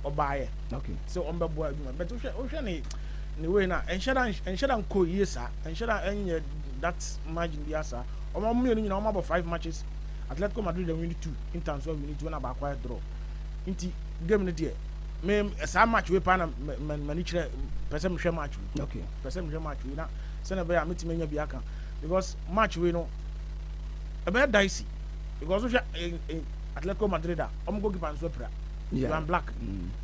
obaye okay so Ombra boy but o ni way na enshada ko yesa enshada enye that margin dia sa omo me ni na about 5 matches Atletico Madrid they win 2 in terms of we need to win about quiet draw inti game no there me sa match we pa na mani kire person hwe match okay person hwe match we na say na be ya meeting nya bi aka because match we no e be dicey because Atletico Madrid am go keep and so pra you are black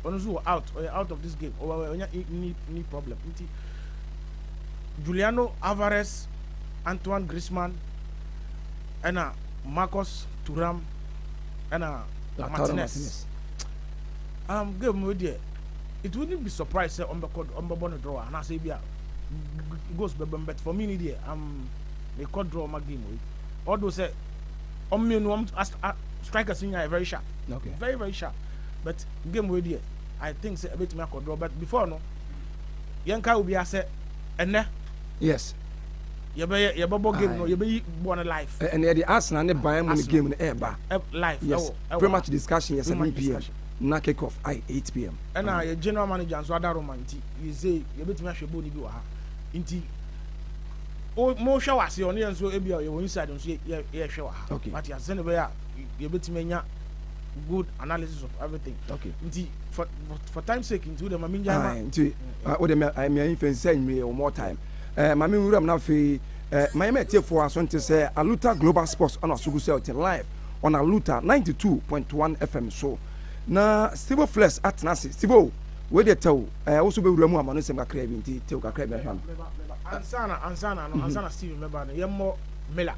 on so out of this game or any problem inti Juliano Alvarez, Antoine Griezmann and Marcos Thuram and Martinez. Game with you. It wouldn't be surprised say on the draw and I say it goes but for me there they could draw my game with. Although say strikers in very sharp. Okay. Very, very sharp. But game with you, I think say a bit me could draw but before no Yanka will be a say and yes. You be bubble game no you be born alive and the Arsenal ne Bayern Munich game in air live yes pre-match discussion yes 7 p.m. na kick off 8 p.m. and your general manager so other romantic you say you bet me ahwebo ni bi wa ha nti o mo hwa wase on yen so e bia you inside so ye hwe wa ha but you say be ya you bet me nya good analysis of everything okay nti for time sake into the maminja nti o de I me influence me more time mami wuram na fe my mate for asonte say Aluta Global Sports on Asugu Celtic live on Aluta 92.1 FM so na Steve Flex atnase Steve we dey tell also be wuram amano sem kakra bi nti tell kakra bi hwam ansana Steve remember no yemmo Miller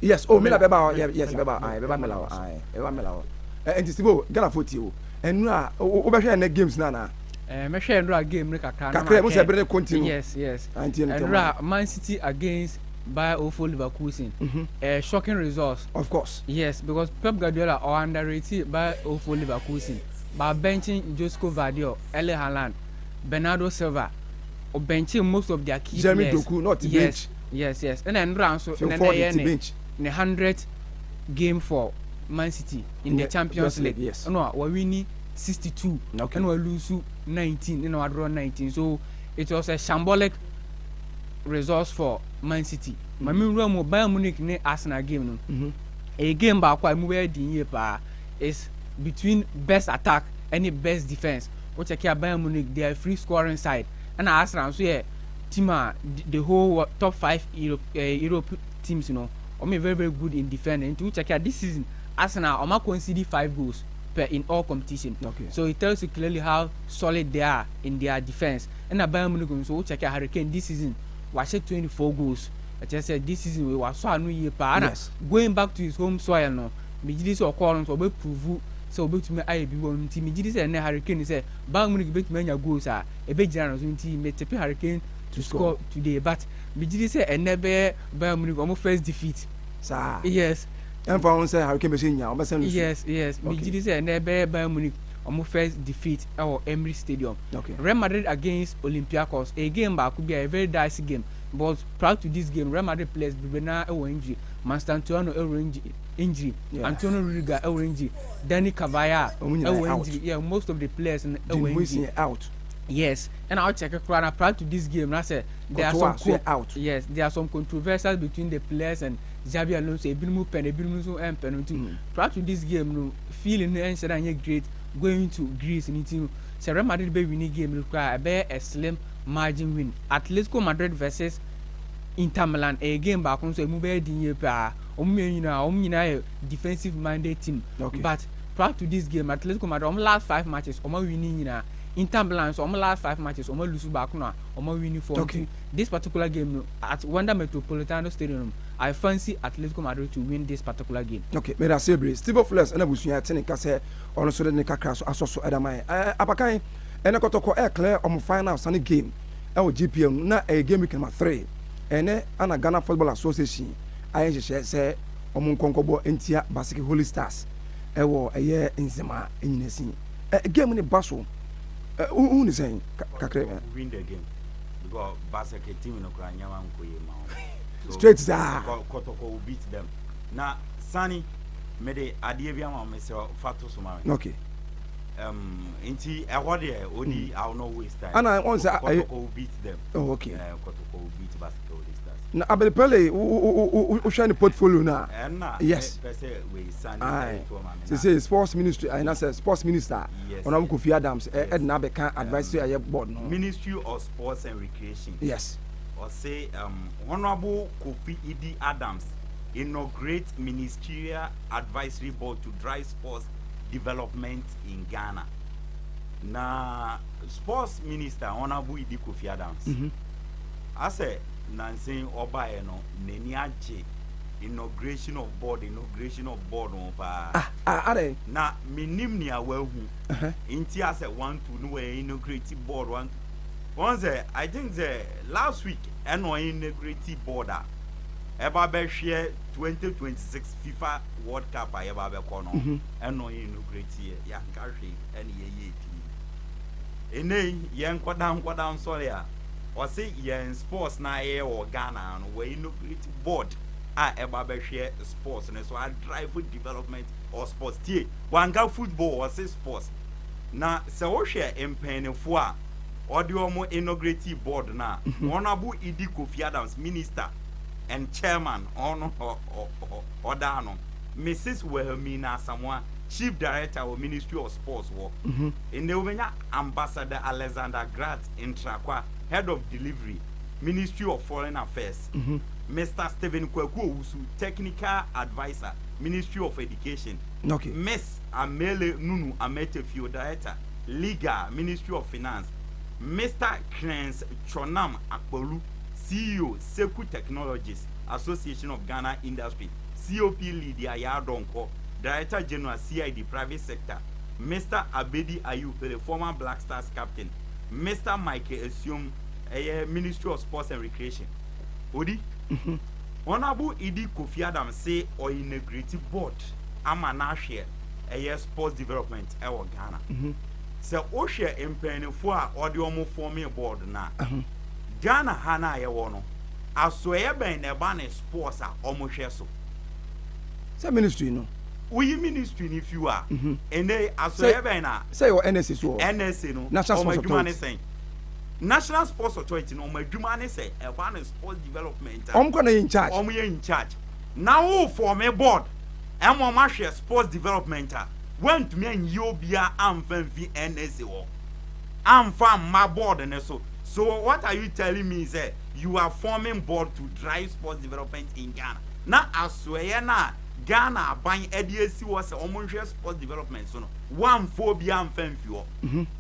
yes Miller beba yes beba Miller Miller nti Steve Gana 40 and na obehwe na games na mehwe ndra game ne kakra na kakra mo se bere continue yes and Man City against by Ofo Leverkusen. Shocking results. Of course. Yes, because Pep Guardiola are underrated by Ofo Leverkusen. By benching Josko Vardio, Erling Haaland, Bernardo Silva, or benching most of their key Jeremy players. Doku, not bench. Yes. And then round so in the 100th game for Man City in the Champions League. Yes. No, we winning 62 and we lose 19. You know, I draw 19. So it was a shambolic results for Man City. My main role Bayern Munich ne Arsenal game no. A game back why move the pa is between best attack and the best defense. Which I care Bayern Munich they are free scoring side. And Arsenal so yeah team the whole top 5 Europe teams you know. Very very good in defending. To check out this season Arsenal Oma conceded 5 goals per in all competition. So it tells you clearly how solid they are in their defense. And Bayern Munich so check out Hurricane this season was 24 goals. I just said this season we was so new year pa going back to his home soil no me gidi so call so be prove so be to me I be one team me gidi say na Hurricane say Bayern Munich be to me nya goals e be gina no team me tepe Hurricane to score today but me gidi say enebe Bayern Munich almost first defeat sir yes and for say Hurricane be say nya o be say yes me gidi say enebe Bayern Munich almost first defeat our Emirates Stadium. Real Madrid against Olympiacos a game back could be a very dicey game. But prior to this game, Real Madrid players Bibena injury, Master Antonio injury, Antonio Rudiger injury, Danny Cavaya injury. Yeah, most of the players injury out. Yes, and I'll check a crowd prior to this game. I said there are some out. Yes, there are some controversies between the players and Xabi Alonso. Penalty. Prior to this game, no feeling and great going to Greece and team. So Real Madrid be winning game require a slim margin win. Atletico Madrid versus Inter Milan a game back on so move the pa defensive minded team. But prior to this game Atletico Madrid last 5 matches winning Inter Milan so last 5 matches lose back now winning 4. This particular game at Wanda Metropolitano Stadium I fancy Atletico Madrid to win this particular game. Okay, me da sebre Steve Flores na busuya tene ka se ono so de ne kakra so asoso edamai abakan ene kotoko e clear on final sunny game e wo GPM na e game week number 3 ene ana Ghana Football Association ayen hye se omo nkonkobo entia Basket Holy Stars e wo eye nzema enyinasi game ni baso who is saying kakra win the game because Basket team no kwa nyama nkoye ma straight sir Kotoko will beat them na Sani me de adie bia ma me se fato so ma okay inti ehode odi I will not waste time and I want say Kotoko will beat them okay Kotoko will beat Basket Holy Stars na abel pele o shine portfolio na yes we Sani say sports ministry I say sports minister on Kofi Adams na be kan advisory board no Ministry of Sports and Recreation yes or say Honorable Kofi Adams inaugurate ministerial advisory board to drive sports development in Ghana. Na sports minister Honorable Kofi Adams. I say Nancy Obaye no neni aje inauguration of board on pa na minim ni awehu inti ase want to know inaugurate board one say I think the last week eno inaugurate board eba be hwe 2026 FIFA World Cup eba be kono eno inaugurate ya nka hwe ene ye ti ene ye nkoda nsori a o say ye sports na ye o Ghana no we inaugurate board eba be hwe sports no so I drive development or sports tie wanga football or say sports na se wo hwe empenefo a Odiomo inaugurative board na Honorable Kofi Adams minister and chairman on Odano Mrs. Wilhelmina Samoa chief director of Ministry of Sports work in the Umenya Ambassador Alexander Grat Intrakwa head of delivery Ministry of Foreign Affairs Mr. Stephen Kwaku Usu technical advisor Ministry of Education Miss Amele Nunu Ametefio director legal Ministry of Finance Mr. Krens Chonam Akpolu, CEO, Seku Technologies, Association of Ghana Industry, COP Lydia Yardonko, Director General CID Private Sector, Mr. Abedi Ayu, the former Black Stars captain, Mr. Mike Assume, Ministry of Sports and Recreation. Odi, Honorable Idi Kofi Adam say or integrative board, ama na share sports development ewo Ghana. So o share empenifo a odi omo forming board na. Ghana hana yewo no. Aso ben ne ba ne sports a omo hwe so. Say ministry no. We ministry if you are. And they aso ben na. Say your NSA so. NSA no. National Sports Authority. National Sports Authority no madwuma ne say e ba ne sports development. Omko in charge. In charge. Now form a board. Emo ma hwe sports development went to me and Yobia amfan v NSA wo. Amfan ma board ne so. So what are you telling me is that you are forming board to drive sports development in Ghana. Na asweye na Ghana ban EDC was omonhwe sports development so no. One phobia amfan fi wo.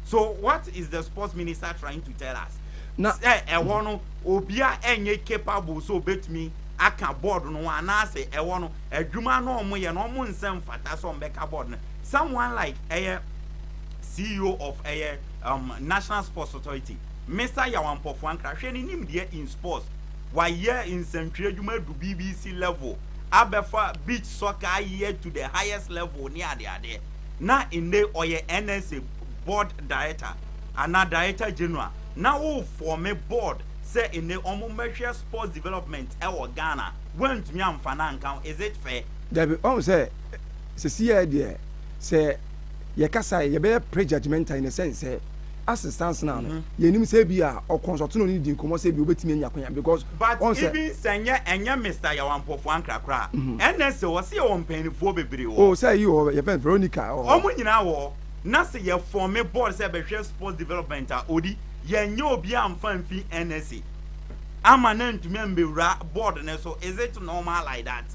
So what is the sports minister trying to tell us? Na e no obia enye capable so bet me aka board no anase ewo no adwuma no omo ye no omo nsem fata so mbeka board no. Someone like CEO of National Sports Authority, Mr. Yawampofo Ankra hwe ni nim de in sports why year in century adwuma do BBC level abefa beach soccer year to the highest level near there na in the oye NSA board director and director general now who form a board say in the omo sports development e Ghana went me am fanan is it fair? David say see idea say ye kasa ye be prejudgmental in a sense say assistance now ye nim say bia or consult no need nkomo say bi obetimi anya kwanya because but even senya enya Mr. Yawampofo Ankra kra NS wo say on penifo bebre wo say you ye friend Veronica omo nyina wo na say ye form a board say be hwe sports development odi ye nya obi amfan fi NSA ama na ntumi mbewura board ne so is it normal like that?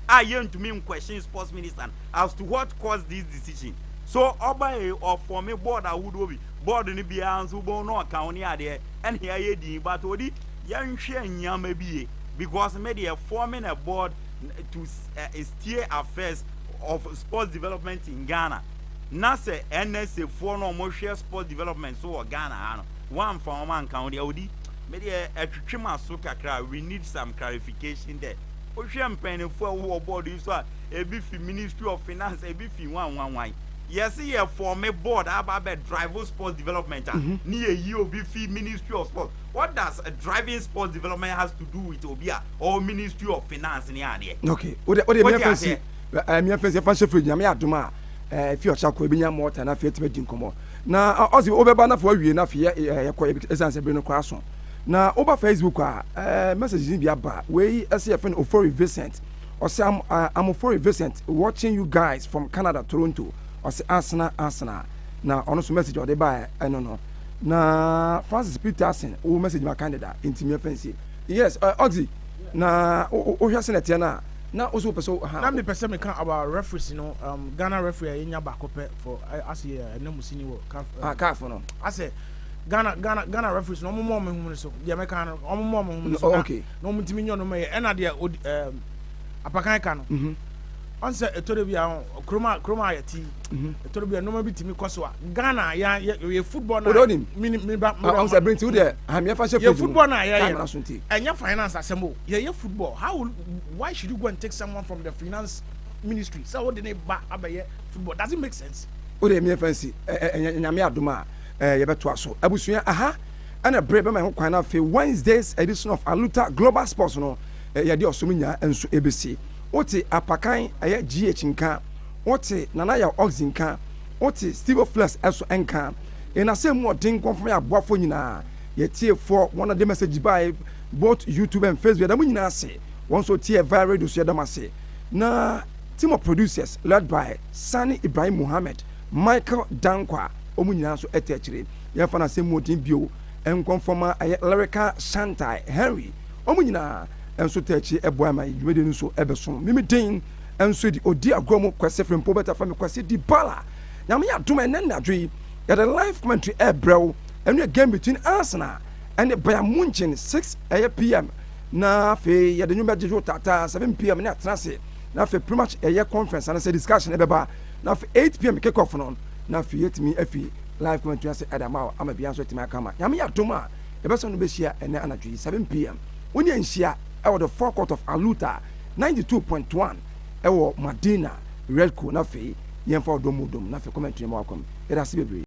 I want to mean question sports minister as to what caused this decision. So oba or for me board I would be board ni be answer no account here there and here ye di but odi yan hwe nyama bi because media forming a board to steer affairs of sports development in Ghana. Na say NSA for no more share sports development so Ghana one for man account there odi media etwetwema so kakra we need some clarification there. Ocean penny for board is a Ministry of Finance, a beefy 111. Yes, here form a board about driver sports development near you beefy Ministry of Sports. What does a driving sports development has to do with Obia or Ministry of Finance in the area? Okay, what do you say? I'm your first fancy free. Yamia if you're Chaco, be more than a fit to come. Now, as you overban for you enough here, as I said, Bruno Crasson. Na over Facebook message in biaba we SFN Ofori Vincent or say I'm Ofori Vincent watching you guys from Canada Toronto or say Asana na ono message or they buy I don't know na Francis Peterson who message my Canada into me fancy yes Oxy na o hwa senator na also person na me person me kan about referees Ghana referee nya ba kope for as here na musini wo CAF no I say Ghana referees no more me so the American no more me so okay no mutimi nyo no me e na de apakan ka no on say etore bia kroma ayati etore bia no ma bitimi koso a Ghana ya football na me ba on say bring to there am ya fa share football na ya enya finance assemble ya football why should you go and take someone from the finance ministry so what they ba abaye football does it make sense o de me fancy enya me adoma yebeto aso abusua aha ana brebe ma ho kwan na fe Wednesdays edition of Aluta Global Sports no ye de osomunya enso ebesi oti apakan aye GH nka oti nana ya oxin nka oti Steve Flex eso enka ina se mu odin konfirm ya boafo nyina ye tie for one of the message by both YouTube and Facebook da mu nyina se won so tie via radio so da mase na team of producers led by Sani Ibrahim Mohammed Michael Dankwa omu nyina so etechire ya fa na se mu odin bio enkonfoma aye lyrical Shantai Henry omu nyina enso techi eboa ma dwede nso ebeso mimi den enso di odi agromo Qwesi Frempo beta fa me Qwesi Dybala nyame ya dom enen nadwe ya the live commentary ebrew enu game between Arsenal and Bayern Munich 6 p.m. na fe ya de nyumba jejo tata 7 p.m. na trance na fe pretty much conference and say discussion ebeba na fe 8 p.m. kick off no na fi yetimi afi live commentary ase adama ama bia so yetimi akama nyame yadoma ebeso no be hia ene anadwo 7 pm woni enhia e the forecourt of Aluta 92.1 e wo Madina Redco na fi yemfa odomodom na fi commentary ma wakom era se bebre